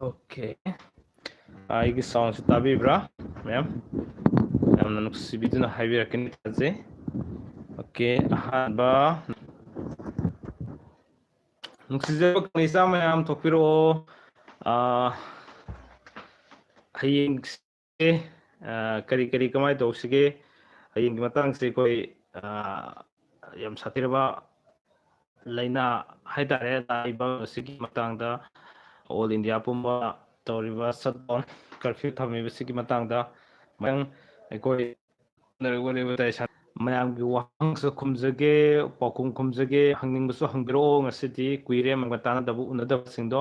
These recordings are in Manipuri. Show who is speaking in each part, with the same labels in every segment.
Speaker 1: Okay. ꯑꯩꯒꯤ ꯁꯥꯎꯟꯁꯨ ꯇꯥꯕꯤꯕ꯭ꯔꯥ ꯃꯌꯥꯝ ꯌꯥꯝꯅ ꯅꯨꯡꯁꯤꯕꯤꯗꯨꯅ ꯍꯥꯏꯕꯤꯔꯛꯀꯅꯤ ꯊꯥꯖꯩ. ꯑꯣꯀꯦ, ꯑꯍꯥꯟꯕ ꯅꯨꯡꯁꯤꯖꯕ ꯀꯪꯂꯩꯆꯥ ꯃꯌꯥꯝ ꯊꯣꯛꯄꯤꯔꯛꯑꯣ. ꯍꯌꯦꯡꯁꯦ ꯀꯔꯤ ꯀꯔꯤ ꯀꯃꯥꯏꯅ ꯇꯧꯁꯤꯒꯦ? ꯍꯌꯦꯡꯒꯤ ꯃꯇꯥꯡꯁꯦ ꯑꯩꯈꯣꯏ ꯌꯥꯝ ꯁꯥꯊꯤꯔꯕ ꯂꯩꯅꯥ ꯍꯥꯏꯇꯥꯔꯦ ꯂꯥꯛꯏꯕ ꯑꯁꯤꯒꯤ ꯃꯇꯥꯡꯗ ꯑꯣꯜ ꯏꯟꯗꯤꯌꯥ ꯄꯨꯝꯕ ꯇꯧꯔꯤꯕ ꯁꯠꯗꯥꯎꯟ ꯀꯔꯐ꯭ꯌꯨ ꯊꯝꯃꯤꯕꯁꯤꯒꯤ ꯃꯇꯥꯡꯗ ꯃꯌꯥꯝ ꯑꯩꯈꯣꯏ ꯃꯌꯥꯝꯒꯤ ꯋꯥꯍꯪꯁꯨ ꯈꯨꯝꯖꯒꯦ, ꯄꯥꯎꯈꯨꯝ ꯈꯨꯝꯖꯒꯦ, ꯍꯪꯅꯤꯡꯕꯁꯨ ꯍꯪꯕꯤꯔꯛꯑꯣ. ꯉꯁꯤꯗꯤ ꯀꯨꯏꯔꯦ ꯑꯃꯒ ꯇꯥꯟꯅꯗꯕ ꯎꯅꯗꯕꯁꯤꯡꯗꯣ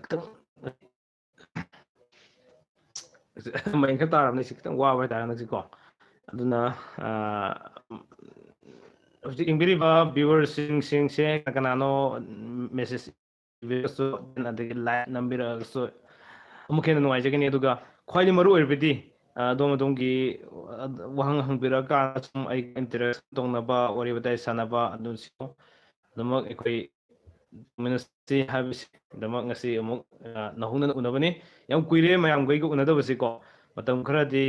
Speaker 1: ꯈꯤꯇꯪ ꯃꯌꯦꯡ ꯈꯔ ꯇꯥꯔꯕꯅꯤ. ꯁꯤ ꯈꯤꯇꯪ ꯋꯥꯕ ꯍꯥꯏꯇꯥꯔꯦ ꯍꯟꯗꯛꯁꯤꯀꯣ. ꯑꯗꯨꯅ ꯍꯧꯖꯤꯛ ꯌꯦꯡꯕꯤꯔꯤꯕ ꯚꯤꯌꯨꯋꯔꯁꯤꯡꯁꯦ ꯀꯅꯥꯅꯣ ꯃꯦꯁꯦꯖ ꯑꯗꯒꯤ ꯂꯥꯏꯛ ꯅꯝꯕꯤꯔꯛꯑꯒꯁꯨ ꯑꯃꯨꯛ ꯍꯦꯟꯅ ꯅꯨꯡꯉꯥꯏꯖꯒꯅꯤ. ꯑꯗꯨꯒ ꯈ꯭ꯋꯥꯏꯗꯒꯤ ꯃꯔꯨ ꯑꯣꯏꯔꯤꯕꯗꯤ ꯑꯗꯣꯝꯒꯤ ꯋꯥꯍꯪ ꯍꯪꯕꯤꯔꯛꯑꯀꯥꯟꯗ ꯁꯨꯝ ꯑꯩꯒ ꯏꯟꯇꯔꯦꯛꯁꯟ ꯇꯧꯅꯕ, ꯋꯥꯔꯤ ꯋꯥꯇꯥꯏ ꯁꯥꯟꯅꯕ, ꯑꯗꯨꯃꯛ ꯑꯩꯈꯣꯏ ꯃꯤꯅꯤꯁꯇ꯭ꯔꯤ ꯍꯥꯏꯕꯁꯤꯗꯃꯛ ꯉꯁꯤ ꯑꯃꯨꯛ ꯅꯧꯍꯧꯅꯅ ꯎꯅꯕꯅꯤ. ꯌꯥꯝ ꯀꯨꯏꯔꯦ ꯃꯌꯥꯝꯒꯩꯒ ꯎꯅꯗꯕꯁꯤꯀꯣ. ꯃꯇꯝ ꯈꯔꯗꯤ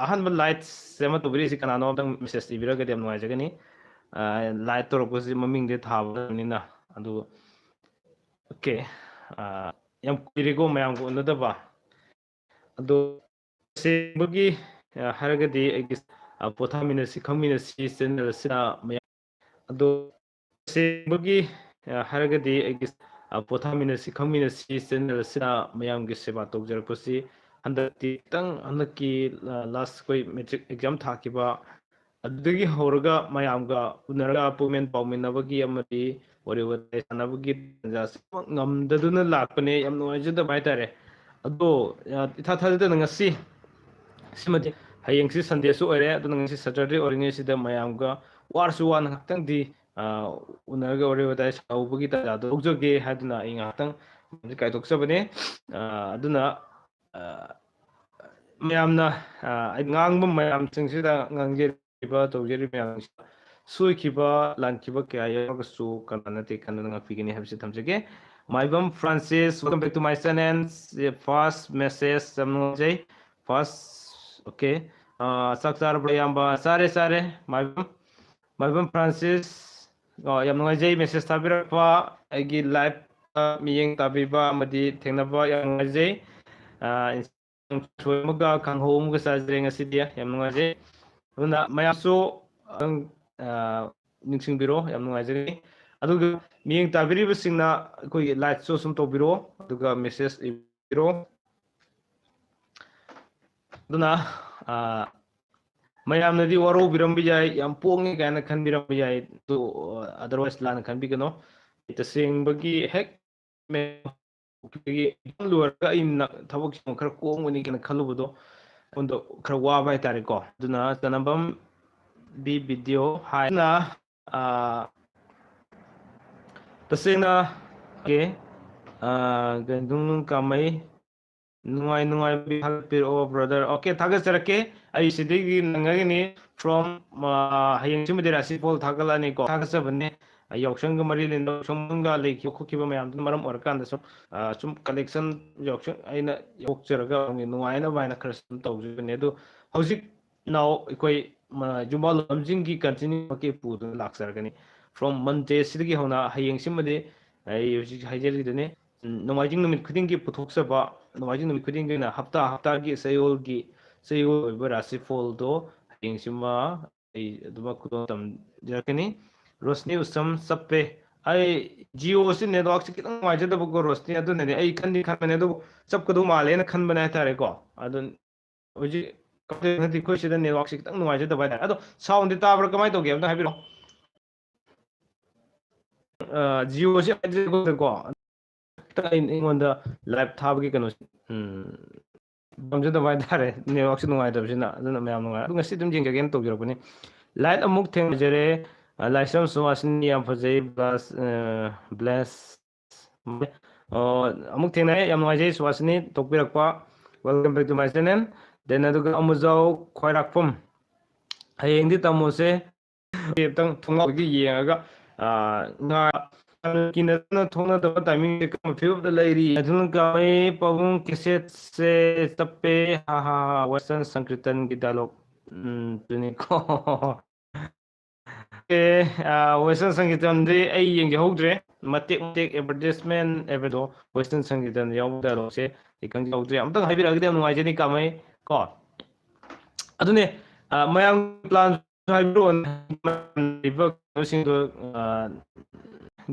Speaker 1: ꯑꯍꯥꯟꯕ ꯂꯥꯏꯠꯁꯦ ꯑꯃ ꯇꯧꯕꯤꯔꯛꯏꯁꯤ ꯀꯅꯥꯅꯣ ꯑꯝꯇꯪ ꯃꯦꯁꯦꯖ ꯏꯕꯤꯔꯒꯗꯤ ꯌꯥꯝ ꯅꯨꯡꯉꯥꯏꯖꯒꯅꯤ. ꯂꯥꯏꯠ ꯇꯧꯔꯛꯄꯁꯤ ꯃꯃꯤꯡꯗꯤ ꯊꯥꯕꯅꯤꯅ. ꯑꯗꯨ ꯑꯣꯀꯦ, ꯌꯥꯝ ꯀꯨꯏꯔꯦꯀꯣ ꯃꯌꯥꯝꯒ ꯎꯅꯗꯕ. ꯑꯗꯣ ꯇꯁꯦꯡꯕꯒꯤ ꯍꯥꯏꯔꯒꯗꯤ ꯑꯩꯒꯤ ꯄꯣꯊꯥꯃꯤꯟꯅꯁꯤ ꯈꯪꯃꯤꯟꯅꯁꯤ ꯆꯦꯅꯦꯜ ꯑꯁꯤꯗ ꯃꯌꯥꯝ ꯑꯗꯣ ꯇꯁꯦꯡꯕꯒꯤ ꯍꯥꯏꯔꯒꯗꯤ ꯑꯩꯒꯤ ꯄꯣꯊꯥꯃꯤꯟꯅꯁꯤ ꯈꯪꯃꯤꯟꯅꯁꯤ ꯆꯦꯅꯦꯜ ꯑꯁꯤꯗ ꯃꯌꯥꯝꯒꯤ ꯁꯦꯕꯥ ꯇꯧꯖꯔꯛꯄꯁꯤ ꯍꯟꯗꯛꯇꯤ ꯈꯤꯇꯪ ꯍꯟꯗꯛꯀꯤ ꯂꯥꯁ ꯑꯩꯈꯣꯏ ꯃꯦꯇ꯭ꯔꯤꯛ ꯑꯦꯛꯖꯥꯝ ꯊꯥꯈꯤꯕ ꯑꯗꯨꯗꯒꯤ ꯍꯧꯔꯒ ꯃꯌꯥꯝꯒ ꯎꯅꯔꯒ ꯄꯨꯛꯃꯦꯟ ꯄꯥꯎꯃꯤꯟꯅꯕꯒꯤ ꯑꯃꯗꯤ ꯋꯥꯔꯤ ꯋꯥꯇꯥꯏ ꯁꯥꯟꯅꯕꯒꯤ ꯇꯥꯟꯖꯥꯁꯤ ꯉꯝꯗꯗꯨꯅ ꯂꯥꯛꯄꯅꯦ. ꯌꯥꯝ ꯅꯨꯡꯉꯥꯏꯖꯗꯕ ꯍꯥꯏꯇꯥꯔꯦ. ꯑꯗꯣ ꯏꯊꯥ ꯊꯥꯖꯗꯅ ꯉꯁꯤ ꯁꯤꯃꯗꯤ ꯍꯌꯦꯡꯁꯤ ꯁꯟꯗꯦꯁꯨ ꯑꯣꯏꯔꯦ. ꯑꯗꯨꯅ ꯉꯁꯤ ꯁꯦꯇꯔꯗꯦ ꯑꯣꯏꯔꯤꯉꯩꯁꯤꯗ ꯃꯌꯥꯝꯒ ꯋꯥꯔꯁꯨ ꯋꯥꯅ ꯉꯥꯏꯍꯥꯛꯇꯪꯗꯤ ꯎꯅꯔꯒ ꯋꯥꯔꯤ ꯋꯥꯇꯥꯏ ꯁꯥꯎꯕꯒꯤ ꯇꯥꯟꯖꯥꯗꯣ ꯂꯧꯖꯒꯦ ꯍꯥꯏꯗꯨꯅ ꯑꯩ ꯉꯥꯏꯍꯥꯛꯇꯪ ꯀꯥꯏꯗꯣꯛꯆꯕꯅꯦ. ꯑꯗꯨꯅ ꯃꯌꯥꯝꯅ ꯑꯩ ꯉꯥꯡꯕ ꯃꯌꯥꯝꯁꯤꯡꯁꯤꯗ ꯉꯥꯡꯖꯔꯤꯕ ꯇꯧꯖꯔꯤꯕ ꯃꯌꯥꯝꯁꯤꯗ ꯁꯣꯏꯈꯤꯕ ꯂꯥꯟꯈꯤꯕ ꯀꯌꯥ ꯌꯥꯎꯔꯒꯁꯨ ꯀꯅꯥ ꯅꯠꯇꯦ ꯈꯟꯗꯨꯅ ꯉꯥꯛꯄꯤꯒꯅꯤ ꯍꯥꯏꯕꯁꯤ ꯊꯝꯖꯒꯦ. ꯃꯥꯏꯕꯝ Francis, welcome back to my channel. ꯐꯥꯔꯁ ꯃꯦꯁꯦꯖ ꯌꯥꯝ ꯅꯨꯡꯉꯥꯏꯖꯩ. ꯐꯥꯔꯁ ꯑꯣꯀꯦ, ꯆꯥꯛ ꯆꯥꯔꯕ꯭ꯔꯥ ꯏꯌꯥꯝꯕ? ꯆꯥꯔꯦ ꯃꯥꯏꯕꯝ ꯐ꯭ꯔꯥꯟꯁꯤꯁ, ꯌꯥꯝ ꯅꯨꯡꯉꯥꯏꯖꯩ ꯃꯦꯁꯦꯖ ꯊꯥꯕꯤꯔꯛꯄ, ꯑꯩꯒꯤ ꯂꯥꯏꯚ ꯃꯤꯠꯌꯦꯡ ꯇꯥꯕꯤꯕ ꯑꯃꯗꯤ ꯊꯦꯡꯅꯕ ꯌꯥꯝ ꯅꯨꯡꯉꯥꯏꯖꯩ. ꯁꯣꯏ ꯑꯃꯒ ꯀꯥꯡꯍꯧ ꯑꯃꯒ ꯆꯥꯖꯔꯦ ꯉꯁꯤꯗꯤ, ꯌꯥꯝ ꯅꯨꯡꯉꯥꯏꯖꯩ. ꯑꯗꯨꯅ ꯃꯌꯥꯝꯁꯨ ꯅꯤꯡꯁꯤꯡꯕꯤꯔꯣ, ꯌꯥꯝ ꯅꯨꯡꯉꯥꯏꯖꯒꯅꯤ. ꯑꯗꯨꯒ ꯃꯤꯠꯌꯦꯡ ꯇꯥꯕꯤꯔꯤꯕꯁꯤꯡꯅ ꯑꯩꯈꯣꯏꯒꯤ ꯂꯥꯏꯛꯁꯨ ꯁꯨꯝ ꯇꯧꯕꯤꯔꯣ, ꯑꯗꯨꯒ ꯃꯦꯁꯦꯖ ꯏꯕꯤꯔꯣ. ꯑꯗꯨꯅ ꯃꯌꯥꯝꯅꯗꯤ ꯋꯥꯔꯧꯕꯤꯔꯝꯕ ꯌꯥꯏ, ꯌꯥꯝ ꯄꯣꯡꯉꯦ ꯀꯥꯏꯅ ꯈꯟꯕꯤꯔꯝꯕ ꯌꯥꯏ. ꯑꯗꯨ ꯑꯗꯔꯋꯥꯏꯁ ꯂꯥꯟꯅ ꯈꯟꯕꯤꯒꯅꯣ. ꯇꯁꯦꯡꯕꯒꯤ ꯍꯦꯛ ꯂꯣꯏꯔꯒ ꯑꯩꯅ ꯊꯕꯛꯁꯤ ꯈꯔ ꯀꯣꯝꯒꯅꯤ ꯀꯥꯏꯅ ꯈꯜꯂꯨꯕꯗꯣ ꯑꯩꯉꯣꯟꯗ ꯈꯔ ꯋꯥꯕ ꯍꯥꯏꯇꯥꯔꯦꯀꯣ. ꯑꯗꯨꯅ ꯆꯅꯝꯕꯝ ꯚꯤꯗꯤꯑꯣ ꯍꯥꯏꯅ ꯇꯁꯦꯡꯅ ꯒꯟꯗꯨꯡ ꯀꯥꯃꯩ ꯅꯨꯡꯉꯥꯏꯕꯤ ꯊꯥꯒꯠꯄꯤꯔꯛꯑꯣ ꯕ꯭ꯔꯗꯔ. ꯑꯣꯀꯦ, ꯊꯥꯒꯠꯆꯔꯛꯀꯦ. ꯑꯩ ꯁꯤꯗꯒꯤ ꯅꯪꯉꯒꯅꯤ ꯐ꯭ꯔꯣꯝ ꯍꯌꯦꯡꯁꯤꯃꯗꯤ ꯔꯥꯁꯤꯐꯣꯜ ꯊꯥꯒꯠꯂꯛꯑꯅꯤꯀꯣ. ꯊꯥꯒꯠꯆꯕꯅꯦ. ꯌꯥꯎꯁꯪꯒ ꯃꯔꯤ ꯂꯩꯅꯕ ꯌꯥꯎꯁꯪꯒ ꯂꯩꯈꯤꯕ ꯈꯣꯠꯈꯤꯕ ꯃꯌꯥꯝꯗꯨꯅ ꯃꯔꯝ ꯑꯣꯏꯔꯀꯥꯟꯗ ꯁꯨꯝ ꯀꯂꯦꯛꯁꯟ ꯌꯥꯎꯁꯪ ꯑꯩꯅ ꯌꯣꯛꯆꯔꯒ ꯅꯨꯡꯉꯥꯏꯅꯕ ꯍꯥꯏꯅ ꯈꯔ ꯁꯨꯝ ꯇꯧꯖꯕꯅꯦ. ꯑꯗꯨ ꯍꯧꯖꯤꯛ ꯅꯥꯎ ꯑꯩꯈꯣꯏ ꯌꯨꯝꯕꯥꯜ ꯂꯝꯖꯤꯡꯒꯤ ꯀꯟꯇꯤꯅ꯭ꯌꯨꯃꯛꯀꯤ ꯄꯨꯗꯨꯅ ꯂꯥꯛꯆꯔꯒꯅꯤ. ꯐ꯭ꯔꯣꯝ ꯃꯟꯗꯦꯁꯤꯗꯒꯤ ꯍꯧꯅ ꯍꯌꯦꯡꯁꯤꯃꯗꯤ ꯑꯩ ꯍꯧꯖꯤꯛ ꯍꯥꯏꯖꯔꯤꯗꯨꯅꯤ. ꯅꯣꯡꯃꯥꯏꯖꯤꯡ ꯅꯨꯃꯤꯠ ꯈꯨꯗꯤꯡꯒꯤ ꯄꯨꯊꯣꯛꯆꯕ, ꯅꯣꯡꯃꯥꯏꯖꯤꯡ ꯅꯨꯃꯤꯠ ꯈꯨꯗꯤꯡꯒꯤ ꯑꯣꯏꯅ ꯍꯞꯇꯥꯒꯤ ꯆꯌꯣꯜ ꯑꯣꯏꯕ ꯔꯥꯁꯤꯐꯣꯜꯗꯣ ꯍꯌꯦꯡꯁꯤꯃ ꯑꯩ ꯑꯗꯨꯃꯛ ꯈꯨꯗꯣꯜ ꯇꯝꯖꯔꯛꯀꯅꯤ. ꯔꯣꯁꯅꯤ ꯎꯁꯝ ꯆꯞꯄꯦ. ꯑꯩ ꯖꯤꯑꯣꯁꯤ ꯅꯦꯠꯋꯥꯛꯁꯤ ꯈꯤꯇꯪ ꯅꯨꯡꯉꯥꯏꯖꯗꯕꯀꯣ ꯔꯣꯁꯅꯤ, ꯑꯗꯨꯅꯅꯦ ꯑꯩ ꯈꯟꯕꯅꯦ ꯑꯗꯨꯕꯨ ꯆꯞꯀꯗꯧ ꯃꯥꯜꯂꯦꯅ ꯈꯟꯕꯅꯦ ꯍꯥꯏꯇꯥꯔꯦꯀꯣ. ꯑꯗꯨ ꯍꯧꯖꯤꯛ ꯑꯩꯈꯣꯏ ꯁꯤꯗ ꯅꯦꯠꯋꯥꯛꯁꯤ ꯈꯤꯇꯪ ꯅꯨꯡꯉꯥꯏꯖꯗꯕ ꯍꯥꯏꯇꯥꯔꯦ. ꯑꯗꯣ ꯁꯥꯎꯟꯗꯤ ꯇꯥꯕ꯭ꯔꯥ ꯀꯃꯥꯏꯅ ꯇꯧꯒꯦ ꯑꯝꯇ ꯍꯥꯏꯕꯤꯔꯛꯑꯣ. ꯖꯤꯑꯣꯁꯤ ꯀꯣ ꯈꯤꯇꯪ ꯑꯩꯉꯣꯟꯗ ꯂꯥꯏꯚ ꯊꯥꯕꯒꯤ ꯀꯩꯅꯣꯁꯤ ꯄꯥꯝꯖꯗꯕ ꯍꯥꯏꯇꯥꯔꯦ, ꯅꯦꯠꯋꯥꯛꯁꯤ ꯅꯨꯡꯉꯥꯏꯇꯕꯁꯤꯅ. ꯑꯗꯨꯅ ꯃꯌꯥꯝ ꯅꯨꯡꯉꯥꯏ. ꯑꯗꯨ ꯉꯁꯤ ꯑꯗꯨꯝ ꯌꯦꯡꯖꯒꯦꯅ ꯇꯧꯖꯔꯛꯄꯅꯤ. ꯂꯥꯏꯠ ꯑꯃꯨꯛ ꯊꯦꯡꯅꯖꯔꯦ. ꯂꯥꯏꯁ꯭ꯔꯝ ꯁꯨꯍꯥꯁꯤꯅꯤ ꯌꯥꯝ ꯐꯖꯩ. ꯕ꯭ꯂꯦꯁ ꯑꯃꯨꯛ ꯊꯦꯡꯅꯔꯦ. ꯌꯥꯝ ꯅꯨꯡꯉꯥꯏꯖꯩ ꯁꯨꯍꯥꯁꯤꯅꯤ ꯇꯧꯕꯤꯔꯛꯄ. Welcome back to my channel. Then ꯑꯗꯨꯒ ꯑꯃꯨꯖꯥꯎ ꯈ꯭ꯋꯥꯏꯔꯥꯛꯄꯝ, ꯍꯌꯦꯡꯗꯤ ꯇꯝꯃꯣꯁꯦ ꯑꯃꯨꯛꯇꯪ ꯊꯣꯡꯅꯥꯎꯗꯒꯤ ꯌꯦꯡꯉꯒ ꯉꯥ किनना थोना दबा टाइमिंग से कम फिर द लेरी अजुन का मैं पवन किसेट से तप्पे हा हा वेस्टर्न संकीर्तन की डायलॉग तुनी को वेस्टर्न संकीर्तन दे आई यंग होद्रे मतेक मतेक एडवर्टाइजमेंट एबदो वेस्टर्न संकीर्तन याव डायलॉग से इकंग होद्रे अमतंग हाइबिरगदे नुवाइजेनी कामै को अदुने मयाम plan eyebrow libc Singh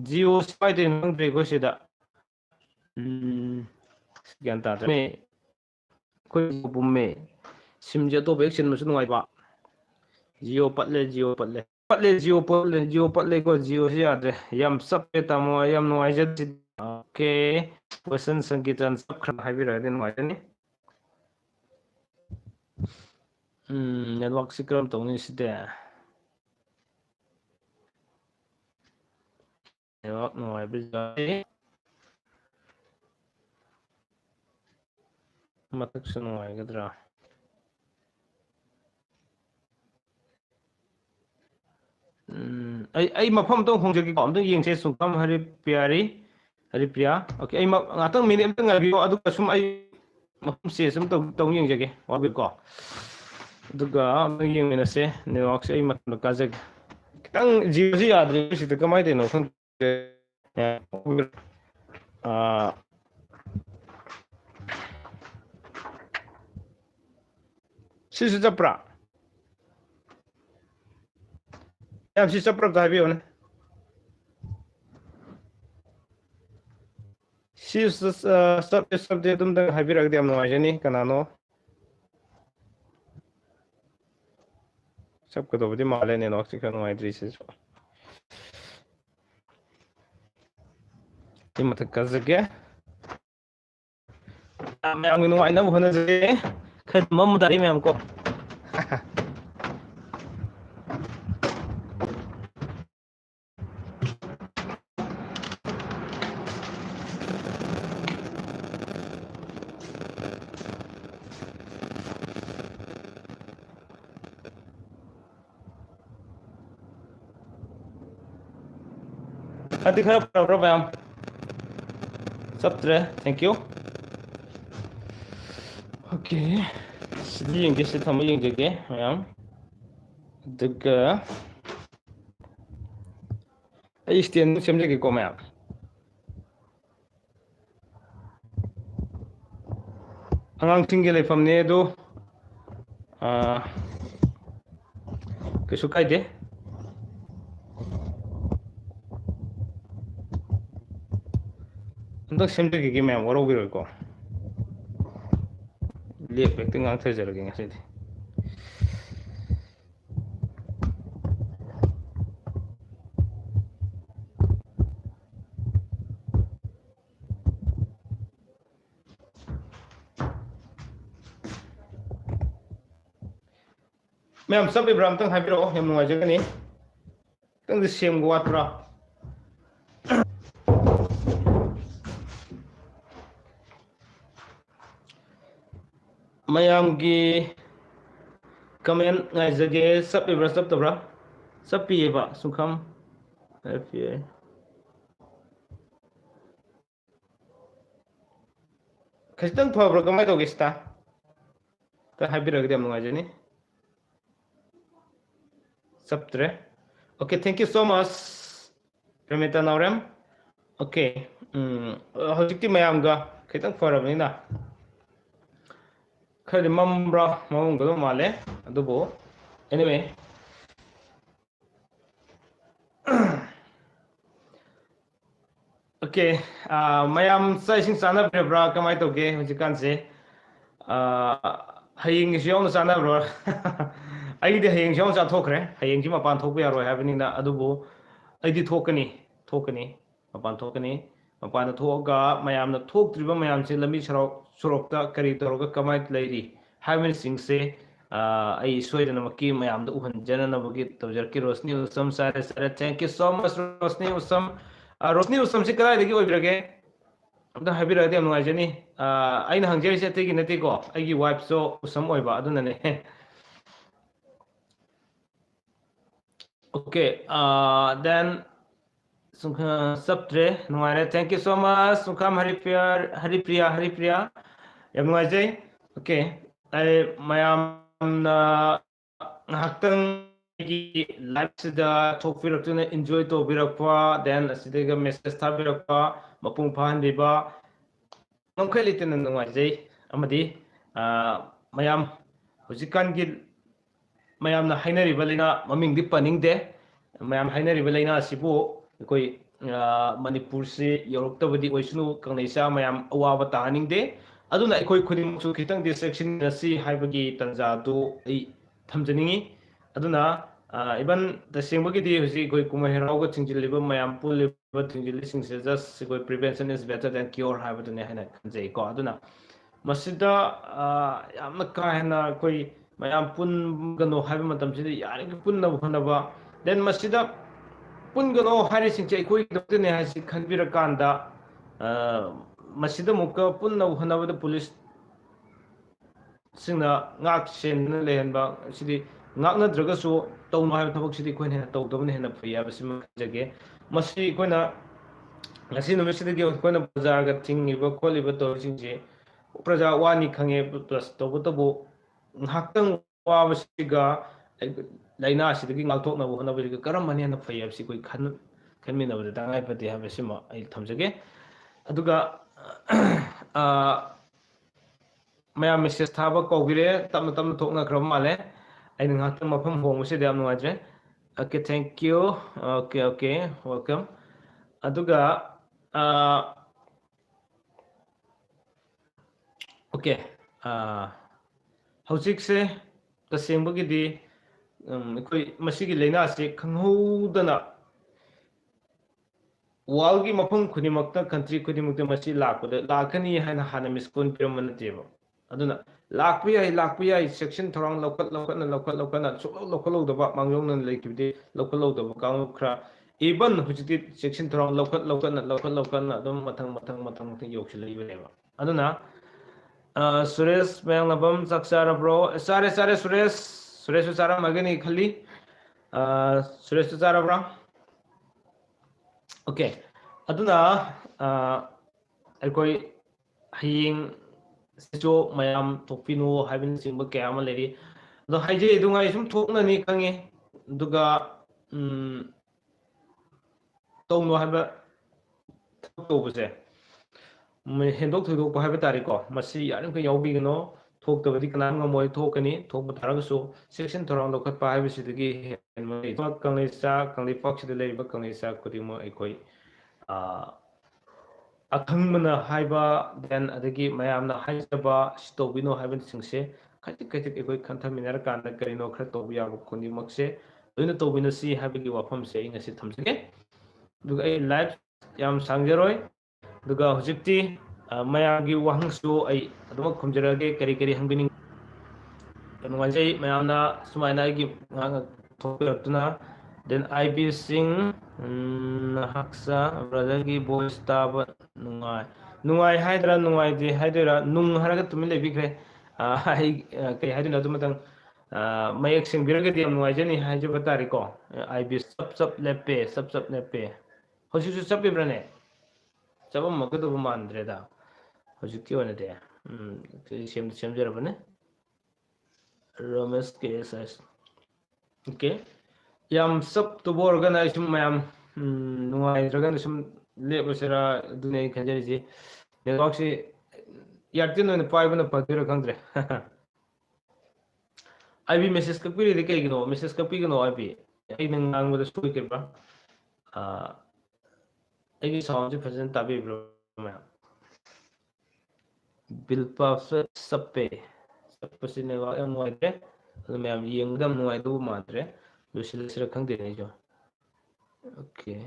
Speaker 1: Jio spider नंद्रे गोसिदा gyan ta me khoi bumme sim je to bek sin musu ngai ba jio patle ko jio si ade yam sap pe tamo yam ngai je ke person sangitan sap khran hai bi ra den ngai ni network sikram to ni si de network ngai bi ja matak sun ngai gadra ai mafam to hong jagi kom to yeng se sukam hari priya okay ai ngatang minute amtang ngabi adu sum ai mafam se sum to yeng jage wabi ko aduga yeng mena se network se ai mat ka jag kitang jiyo si adre si to kamai de no khang si su japra yam si japra ta bi on si sub de dum da habi rak de am no ajani kanano sab ko do di male ne no si kan no adre si ti mat ka jage am no ai na ho na je khat mam dari me amko adi khara program sabtre thank you okay sidi yeng ge se tham yeng jage mayam daga ai stand sem jage ko mayam angang thing ge leifam ne do kesu kai de andak sem jage ge mayam waro bi ko liep ek tingang thai jar ge ngasi mayam sab ibram tang haibiro yam ngai jage ni tang de sem go atra mayam gi comment ngai jage sab ibra sab tabra sab pi ba sukham fpa khastang phobra kamai to gista ta habira gdem ngai jani sabtre okay thank you so much Premita Naurem okay hojikti mayam ga khitang phorabni na khari mambra mamung go male adubo anyway okay mayam sai sing sana bra kamai to ge hojikan se haying is yong sana bro ai de haying yong sa thokre haying ji mapan thokpa yaroi habini na adubo ai di thokani mapan thokani mapan na thoga mayam na thoktriba mayam se lami sorokta kari toroga kamai leiri habini sing se ai soidana maki mayam da uhan jana na bagi tawjar ki rosni usam sare thank you so much rosni usam se kadai dagi oibirage amta habira de amngai jani aina hangjeri se te gi nati ko ai gi wife so usam oiba aduna ne okay then सप्त्रे नुआरे थैंक यू सो मच सुखाम हरिप्रिया यम नुआजै ओके आई मयाम ngahaktan gi live sida thokpirakna enjoy tobirakpa then asidega message thabirakpa mapung phandiba namkhai litena nungaijai amadi mayam hujikan gi mayamna hainariba leina mamingdi paningde mayam hainariba leina asibu koi manipur se yoroktabadi oisnu kangnaisa mayam awaba tahaningde aduna ikoi khudimsu khitang distraction nasi haibagi tanja du ai thamjaningi aduna iban tasengbagi husi koi kumaherauga thingjiliba mayam puliba thingjili singse just koi prevention is better than cure haibadune haina khanjai ko aduna masida yamna ka hena koi mayam pun gano haiba matam sidi yari punna bhanaba then masida pun gano hari singche koi dokte ne hasi khanbira kanda masida mukka punna bhanaba da police singna ngak sen lehenba sidi ngakna dragasu tawna haiba thabak sidi koine tawdabne hena phaya basima jage masi koina ngasi numisidi ge koina bazar ga thingiba kholiba to singje praja wani khange plus tawbutabu nghaktang wabasiga laina sidagi ngakthokna hona basiga karam mani na phaya basi koi khanmina bada dangai pati ha basima ai thamjage aduga मैं मेसेज था कौगिरे तम तम थोकना खरब माले आई ngahtan mafam hongse de am nuajre okay thank you okay welcome aduga okay hojik se tasengba gi di koi masigi leina se khanghodana walgi mafam khunimakta country khunimakta masi lakpada lakani haina hana miskun piramana teba aduna lakpi ai section thorang lokat lokat daba mangyong nan lekibde lokat daba kang khra even hujiti section thorang lokat na adum matang yokshil ibeneba aduna suresh mayang labam saksara bro sare suresh sara magani khali suresh sara bro okay aduna alkoi haying sijo mayam topino haibin singba kaya ama leri do haije idunga isum thokna ni kange duga tongno haiba tobuse me hendok thudok haiba tari ko masi yarim ka yawbi gno thok tabadi kana ngomoi thokani thokba taragasu section thorang lokat pa haiba sidagi henmai kanglisa kangli fox de leiba kanglisa kudimo ekoi akhangmana haiba then adagi mayamna haijaba stobino haiban singse khatik ekoi khantaminar kanda karino khra tobiya kundi makse doina tobina si haibagi wafam se ingasi thamsage duga ai live yam sangjaroi duga hojikti mayamgi wahangsu ai aduma khumjarage kari hangbini kanwajai mayamna sumaina gi nganga thopirtuna then IB Singh haksa brother ki voice tab nungai haidra nungai de haidra nung haraga tumi lebikre ai kai haidina tumatang mayak sing biraga di nungai jani haije batari ko IB sap lepe hoju su sap ibrane sabam magadu mandre da hoju ki one de sem jara bane Ramesh KSS okay yam sab to organize mayam nungai dragan sum lebasera dunai khanjari ji network si yartin no paibana patira khangre IB message kapiri de kai gno message kapi gno IB ai nang ngang wada sui ke ba ai sound ji present tabi bro ma bilpa sappe si ne wa em ngoi de mayam yeng dam nungai du matre lusil sira khangde ne jo okay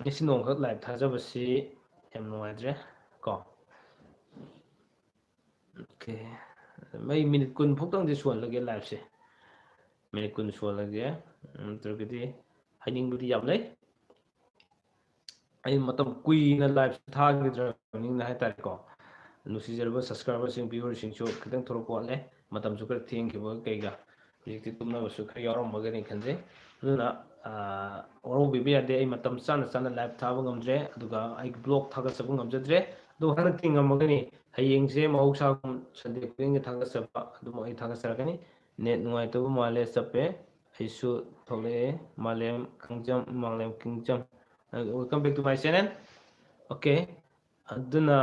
Speaker 1: isi nong khak live thajabasi em nuaidre ko okay mai minute kun phokdang di suan lage live se minute kun suan lage tergedi hiding budi yam lai ai matam kui na live thag dra ning na hai tar ko nusi jerba subscriber sing viewer sing cho khitang thoro ko le matam chu kar thank you kai ga hojikti tumna basu khari yarom magani khanje ꯑꯗꯨꯅ ꯋꯥꯔꯧꯕꯤꯕ ꯌꯥꯗꯦ ꯑꯩ ꯃꯇꯝ ꯆꯥꯅ ꯆꯥꯅ ꯂꯥꯏꯚ ꯊꯥꯕ ꯉꯝꯗ꯭ꯔꯦ ꯑꯗꯨꯒ ꯑꯩ ꯕ꯭ꯂꯣꯛ ꯊꯥꯒꯠꯆꯕ ꯉꯝꯖꯗ꯭ꯔꯦ ꯑꯗꯨ ꯍꯟꯗꯛꯇꯤ ꯉꯝꯃꯒꯅꯤ ꯍꯌꯦꯡꯁꯦ ꯃꯍꯧꯁꯥꯒꯨꯝ ꯁꯟꯗꯦ ꯈꯨꯗꯤꯡꯒꯤ ꯊꯥꯒꯠꯆꯕ ꯑꯗꯨꯝ ꯑꯩ ꯊꯥꯒꯠꯆꯔꯛꯀꯅꯤ ꯅꯦꯠ ꯅꯨꯡꯉꯥꯏꯇꯕ ꯃꯥꯜꯂꯦ ꯆꯞꯄꯦ ꯑꯩꯁꯨ ꯊꯣꯛꯂꯛꯑꯦ ꯃꯥꯂꯦꯝ ꯈꯪꯖꯝ ꯃꯥꯂꯦꯝ ꯀꯤꯡꯖꯝ welcome back to my channel okay ꯑꯗꯨꯅ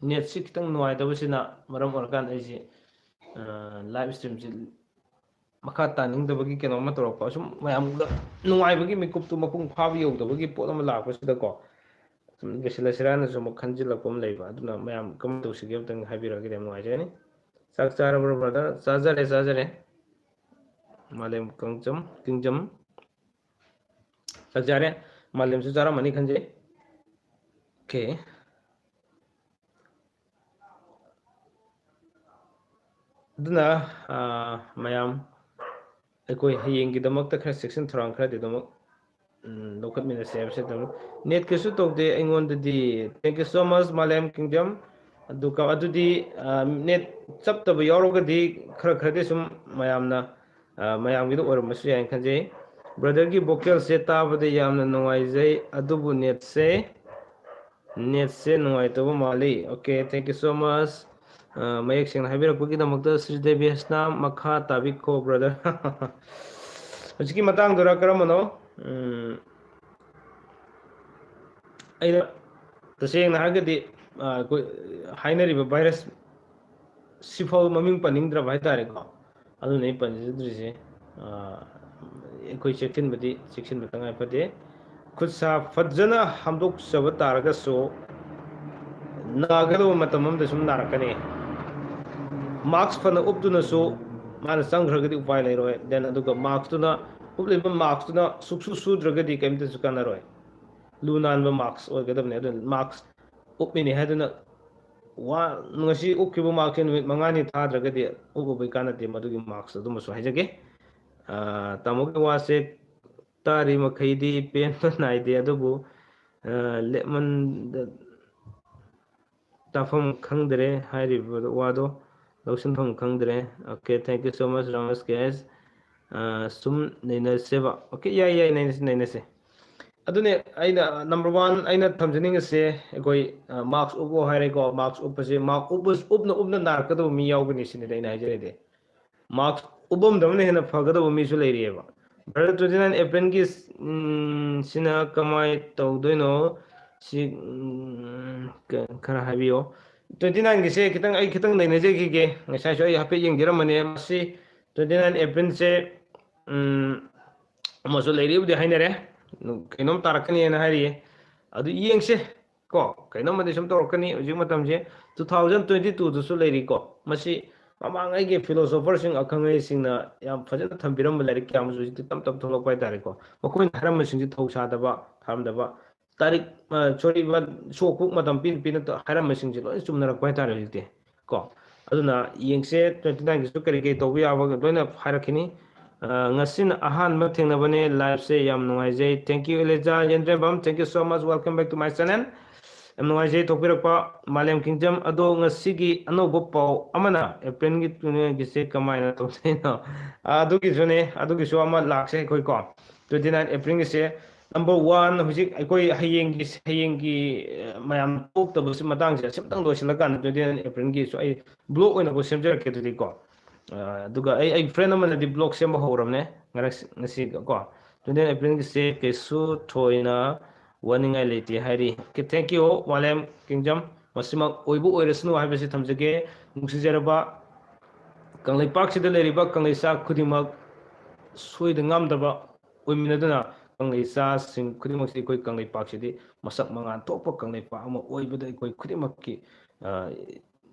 Speaker 1: ꯅꯦꯠꯁꯤ ꯈꯤꯇꯪ ꯅꯨꯡꯉꯥꯏꯇꯕꯁꯤꯅ ꯃꯔꯝ ꯑꯣꯏꯔꯀꯥꯟꯗ ꯑꯩꯁꯦ ꯂꯥꯏꯚ ꯏꯁꯇ꯭ꯔꯤꯝꯁꯤ ꯃꯈꯥ ꯇꯥꯅꯤꯡꯗꯕꯒꯤ ꯀꯩꯅꯣꯝꯃ ꯇꯧꯔꯛꯄ ꯁꯨꯝ ꯃꯌꯥꯝꯗ ꯅꯨꯡꯉꯥꯏꯕꯒꯤ ꯃꯤꯀꯨꯞꯇꯨ ꯃꯄꯨꯡ ꯐꯥꯕ ꯌꯧꯗꯕꯒꯤ ꯄꯣꯠ ꯑꯃ ꯂꯥꯛꯄꯁꯤꯗꯀꯣ ꯁꯨꯝ ꯂꯣꯏꯁꯤꯜꯂꯁꯤꯔꯥꯅꯁꯨ ꯑꯃꯨꯛ ꯈꯟꯖꯤꯜꯂꯛꯄ ꯑꯃ ꯂꯩꯕ ꯑꯗꯨꯅ ꯃꯌꯥꯝ ꯀꯃꯥꯏꯅ ꯇꯧꯁꯤꯒꯦ ꯑꯃꯇꯪ ꯍꯥꯏꯕꯤꯔꯛꯑꯒꯗꯤ ꯌꯥꯝ ꯅꯨꯡꯉꯥꯏꯖꯒꯅꯤ ꯆꯥꯛ ꯆꯥꯔꯕ꯭ꯔꯣ ꯕ꯭ꯔꯗꯔ ꯆꯥꯖꯔꯦ ꯃꯥꯂꯦꯝ ꯀꯤꯡꯖꯝ ꯆꯥꯛ ꯆꯥꯔꯦ ꯃꯥꯂꯦꯝꯁꯨ ꯆꯥꯔꯝꯃꯅꯤ ꯈꯟꯖꯩ ꯑꯣꯀꯦ ꯑꯗꯨꯅ ꯃꯌꯥꯝ ꯑꯩꯈꯣꯏ ꯍꯌꯦꯡꯒꯤꯗꯃꯛꯇ ꯈꯔ ꯆꯦꯛꯁꯤꯟ ꯊꯧꯔꯥꯡ ꯈꯔꯗꯤ ꯑꯗꯨꯃꯛ ꯂꯧꯈꯠꯃꯤꯟꯅꯁꯦ ꯍꯥꯏꯕꯁꯤ ꯅꯦꯠ ꯀꯩꯁꯨ ꯇꯧꯗꯦ ꯑꯩꯉꯣꯟꯗꯗꯤ ꯊꯦꯡꯛ ꯌꯨ ꯁꯣ ꯃꯆ ꯃꯥꯂꯦꯝ ꯀꯤꯡꯖꯝ ꯑꯗꯨꯒ ꯑꯗꯨꯗꯤ ꯅꯦꯠ ꯆꯞꯇꯕ ꯌꯥꯎꯔꯒꯗꯤ ꯈꯔꯗꯤ ꯁꯨꯝ ꯃꯌꯥꯝꯒꯤꯗ ꯑꯣꯏꯔꯝꯕꯁꯨ ꯌꯥꯏꯅ ꯈꯟꯖꯩ ꯕ꯭ꯔꯗꯔꯒꯤ ꯚꯣꯀꯦꯜꯁꯦ ꯇꯥꯕꯗ ꯌꯥꯝꯅ ꯅꯨꯡꯉꯥꯏꯖꯩ ꯑꯗꯨꯕꯨ ꯅꯦꯠꯁꯦ ꯅꯨꯡꯉꯥꯏꯇꯕ ꯃꯥꯜꯂꯤ ꯑꯣꯀꯦ ꯊꯦꯡꯛ ꯌꯨ ꯁꯣ ꯃꯆ ꯃꯌꯦꯛ ꯁꯦꯡꯅ ꯍꯥꯏꯕꯤꯔꯛꯄꯒꯤꯗꯃꯛꯇ ꯁ꯭ꯔꯤꯗꯦꯕꯦꯁꯅ ꯃꯈꯥ ꯇꯥꯕꯤꯈꯣ ꯕ꯭ꯔꯗꯔ ꯍꯧꯖꯤꯛꯀꯤ ꯃꯇꯥꯡꯗꯨꯔ ꯀꯔꯝꯕꯅꯣ ꯑꯩꯅ ꯇꯁꯦꯡꯅ ꯍꯥꯏꯔꯒꯗꯤ ꯑꯩꯈꯣꯏ ꯍꯥꯏꯅꯔꯤꯕ ꯚꯥꯏꯔꯁ ꯁꯤꯐꯥꯎ ꯃꯃꯤꯡ ꯄꯟꯅꯤꯡꯗ꯭ꯔꯕ ꯍꯥꯏꯇꯥꯔꯦꯀꯣ ꯑꯗꯨꯅ ꯑꯩ ꯄꯟꯖꯗ꯭ꯔꯤꯁꯦ ꯑꯩꯈꯣই ꯆꯦꯛꯁꯤꯟꯕ ꯇꯉꯥꯏ ꯐꯗꯦ ꯈꯨꯠ ꯁꯥ ꯐꯖꯅ ꯍꯥꯝꯗꯣꯛꯆꯕ ꯇꯥꯔꯒꯁꯨ ꯅꯥꯒꯗꯧꯕ ꯃꯇꯝ ꯑꯃꯗ ꯁꯨꯝ ꯅꯥꯔꯛꯀꯅꯤ ꯃꯥꯛꯁ ꯐꯅ ꯎꯞꯇꯨꯅꯁꯨ ꯃꯥꯅ ꯆꯪꯈ꯭ꯔꯒꯗꯤ ꯎꯄꯥꯏ ꯂꯩꯔꯣꯏ ꯗꯦꯟ ꯑꯗꯨꯒ ꯃꯥꯛꯁꯇꯨꯅ ꯎꯞꯂꯤꯕ ꯃꯥꯛꯁꯇꯨꯅ ꯁꯨꯛꯁꯨ ꯁꯨꯗ꯭ꯔꯒꯗꯤ ꯀꯔꯤꯝꯇꯁꯨ ꯀꯥꯟꯅꯔꯣꯏ ꯂꯨ ꯅꯥꯟꯕ ꯃꯥꯛꯁ ꯑꯣꯏꯒꯗꯕꯅꯤ ꯑꯗꯨꯅ ꯃꯥꯛꯁ ꯎꯞꯃꯤꯅꯤ ꯍꯥꯏꯗꯨꯅ ꯉꯁꯤ ꯎꯞꯈꯤꯕ ꯃꯥꯛꯁꯦ ꯅꯨꯃꯤꯠ 5ꯅꯤ ꯊꯥꯗ꯭ꯔꯒꯗꯤ ꯎꯞꯎꯕꯩ ꯀꯥꯟꯅꯗꯦ ꯃꯗꯨꯒꯤ ꯃꯥꯛꯁ ꯑꯗꯨꯃꯁꯨ ꯍꯥꯏꯖꯒꯦ ꯇꯥꯃꯣꯒꯤ ꯋꯥꯁꯦ ꯇꯥꯔꯤ ꯃꯈꯩꯗꯤ ꯄꯦꯟꯕ ꯅꯥꯏꯗꯦ ꯑꯗꯨꯕꯨ ꯂꯦꯞꯃꯟꯗ ꯇꯥꯐꯝ ꯈꯪꯗ꯭ꯔꯦ ꯍꯥꯏꯔꯤꯕ ꯋꯥꯗꯣ ꯂꯧꯁꯤꯟꯐꯝ ꯈꯪꯗ꯭ꯔꯦ okay thank you so much ꯔꯥꯃꯁ ꯀꯦꯁ ꯁꯨꯝ ꯅꯩꯅꯁꯦꯕ ꯑꯣꯀꯦ ꯌꯥꯏ ꯅꯩꯅꯁꯦ ꯑꯗꯨꯅꯦ ꯑꯩꯅ ꯅꯝꯕꯔ 1 ꯑꯩꯅ ꯊꯝꯖꯅꯤꯡꯉꯤꯁꯦ ꯑꯩꯈꯣꯏ ꯃꯥꯛꯁ ꯎꯞꯄꯣ ꯍꯥꯏꯔꯦꯀꯣ ꯃꯥꯛꯁ ꯎꯞꯄꯁꯦ ꯎꯞꯅ ꯅꯥꯔꯛꯀꯗꯕ ꯃꯤ ꯌꯥꯎꯒꯅꯤ ꯁꯤꯅꯤꯗ ꯑꯩꯅ ꯍꯥꯏꯖꯔꯤꯗꯤ ꯃꯥꯛꯁ ꯎꯞꯄꯝꯗꯕꯅ ꯍꯦꯟꯅ ꯐꯒꯗꯕ ꯃꯤꯁꯨ ꯂꯩꯔꯤꯑꯕ ꯚꯥꯔꯠ 29 ꯑꯦꯄ꯭ꯔꯤꯜꯒꯤ ꯁꯤꯅ ꯀꯃꯥꯏꯅ ꯇꯧꯗꯣꯏꯅꯣ ꯁꯤ ꯈꯔ ꯍꯥꯏꯕꯤꯌꯣ 29ꯒꯤꯁꯦ ꯑꯩ ꯈꯤꯇꯪ ꯅꯩꯅꯖꯈꯤꯒꯦ ꯉꯁꯥꯏꯁꯨ ꯑꯩ ꯍꯥꯏꯐꯦꯠ ꯌꯦꯡꯖꯔꯝꯕꯅꯦ ꯃꯁꯤ 29 ꯑꯦꯄ꯭ꯔꯤꯜꯁꯦ ꯑꯃꯁꯨ ꯂꯩꯔꯤꯕꯨꯗꯤ ꯍꯥꯏꯅꯔꯦ ꯀꯩꯅꯣꯝ ꯇꯥꯔꯛꯀꯅꯤꯅ ꯍꯥꯏꯔꯤꯌꯦ ꯑꯗꯨ ꯌꯦꯡꯁꯦ ꯀꯣ ꯀꯩꯅꯣꯝꯃꯗꯤ ꯁꯨꯝ ꯇꯧꯔꯛꯀꯅꯤ ꯍꯧꯖꯤꯛ ꯃꯇꯝꯁꯦ 2022ꯗꯁꯨ ꯂꯩꯔꯤꯀꯣ ꯃꯁꯤ ꯃꯃꯥꯡꯉꯩꯒꯤ ꯐꯤꯂꯣꯁꯣꯐꯔꯁꯤꯡ ꯑꯈꯪ ꯑꯍꯩꯁꯤꯡꯅ ꯌꯥꯝ ꯐꯖꯅ ꯊꯝꯕꯤꯔꯝꯕ ꯂꯥꯏꯔꯤꯛ ꯀꯌꯥ ꯑꯃꯁꯨ ꯍꯧꯖꯤꯛꯇꯤ ꯇꯞ ꯊꯣꯛꯂꯛꯄ ꯍꯥꯏꯇꯥꯔꯦꯀꯣ ꯃꯈꯣꯏꯅ ꯍꯥꯏꯔꯝꯕꯁꯤꯡꯁꯤ ꯊꯧꯁꯥꯗꯕ ꯊꯥꯔꯝꯗꯕ ꯇꯥꯔꯤꯛ ꯁꯣꯔꯤꯕ ꯁꯣꯛꯄ ꯃꯇꯝ ꯄꯤꯅ ꯍꯥꯏꯔꯝꯕꯁꯤꯡꯁꯦ ꯂꯣꯏꯅ ꯆꯨꯝꯅꯔꯛꯄ ꯍꯥꯏꯇꯥꯔꯦ ꯍꯧꯖꯤꯛꯇꯤ ꯀꯣ ꯑꯗꯨꯅ ꯌꯦꯡꯁꯦ 29ꯒꯤꯁꯨ ꯀꯔꯤ ꯇꯧꯕ ꯌꯥꯕ ꯂꯣꯏꯅ ꯍꯥꯏꯔꯛꯈꯤꯅꯤ ꯉꯁꯤꯅ ꯑꯍꯥꯟꯕ ꯊꯦꯡꯅꯕꯅꯦ ꯂꯥꯏꯚꯁꯦ ꯌꯥꯝ ꯅꯨꯡꯉꯥꯏꯖꯩ ꯊꯦꯡꯛ ꯌꯨ ꯑꯦꯂꯤꯖꯥ ꯌꯦꯟꯗ꯭ꯔꯦꯝꯕꯝ thank you so much welcome back to my channel ꯌꯥꯝ ꯅꯨꯡꯉꯥꯏꯖꯩ ꯊꯣꯛꯄꯤꯔꯛꯄ ꯃꯥꯂꯦꯝ ꯀꯤꯡꯖꯝ ꯑꯗꯣ ꯉꯁꯤꯒꯤ ꯑꯅꯧꯕ ꯄꯥꯎ ꯑꯃꯅ ꯑꯦꯄ꯭ꯔꯤꯜꯒꯤ 29ꯒꯤꯁꯦ ꯀꯃꯥꯏꯅ ꯇꯧꯗꯣꯏꯅꯣ ꯑꯗꯨꯒꯤꯁꯨ ꯑꯃ ꯂꯥꯛꯁꯦ ꯑꯩꯈꯣꯏꯀꯣ 29 ꯑꯦꯄ꯭ꯔꯤꯜꯒꯤꯁꯦ ꯅꯝꯕꯔ 1 ꯍꯧꯖꯤꯛ ꯑꯩꯈꯣꯏ ꯍꯌꯦꯡꯒꯤ ꯃꯌꯥꯝ ꯊꯣꯛꯇꯕꯁꯤ ꯃꯇꯥꯡꯁꯦ ꯁꯤꯝꯇꯪ ꯂꯣꯏꯁꯤꯜꯂꯀꯥꯟꯗ 29 ꯑꯦꯄ꯭ꯔꯤꯜꯒꯤꯁꯨ ꯑꯩ ꯕ꯭ꯂꯣꯛ ꯑꯣꯏꯅꯕꯨ ꯁꯦꯝꯖꯔꯛꯀꯦ ꯑꯗꯨꯗꯤꯀꯣ ꯑꯗꯨꯒ ꯑꯩ ꯐ꯭ꯔꯦꯟ ꯑꯃꯅꯗꯤ ꯕ꯭ꯂꯣꯛ ꯁꯦꯝꯕ ꯍꯧꯔꯕꯅꯦ ꯉꯁꯤ ꯀꯣ 29 ꯑꯦꯄ꯭ꯔꯤꯜꯒꯤꯁꯦ ꯀꯩꯁꯨ ꯊꯣꯏꯅ ꯋꯥꯅꯤꯡꯉꯥꯏ ꯂꯩꯇꯦ ꯍꯥꯏꯔꯤ ꯊꯦꯡꯛ ꯌꯨ ꯃꯥꯂꯦꯝ ꯀꯤꯡꯖꯝ ꯃꯁꯤꯃꯛ ꯑꯣꯏꯕ ꯑꯣꯏꯔꯁꯅꯨ ꯍꯥꯏꯕꯁꯤ ꯊꯝꯖꯒꯦ ꯅꯨꯡꯁꯤꯖꯔꯕ ꯀꯪꯂꯩꯄꯥꯛꯁꯤꯗ ꯂꯩꯔꯤꯕ ꯀꯪꯂꯩꯆꯥ ꯈꯨꯗꯤꯡꯃꯛ ꯁꯣꯏꯗ ꯉꯥꯝꯗꯕ ꯑꯣꯏꯃꯤꯟꯅꯗꯨꯅ ꯀꯪꯂꯩꯆꯥꯁꯤꯡ ꯈꯨꯗꯤꯡꯃꯛꯁꯤ ꯑꯩꯈꯣꯏ ꯀꯪꯂꯩꯄꯥꯛꯁꯤꯗꯤ ꯃꯁꯛ ꯃꯉꯥꯜ ꯊꯣꯛꯄ ꯀꯪꯂꯩꯄꯥꯛ ꯑꯃ ꯑꯣꯏꯕꯗ ꯑꯩꯈꯣꯏ ꯈꯨꯗꯤꯡꯃꯛꯀꯤ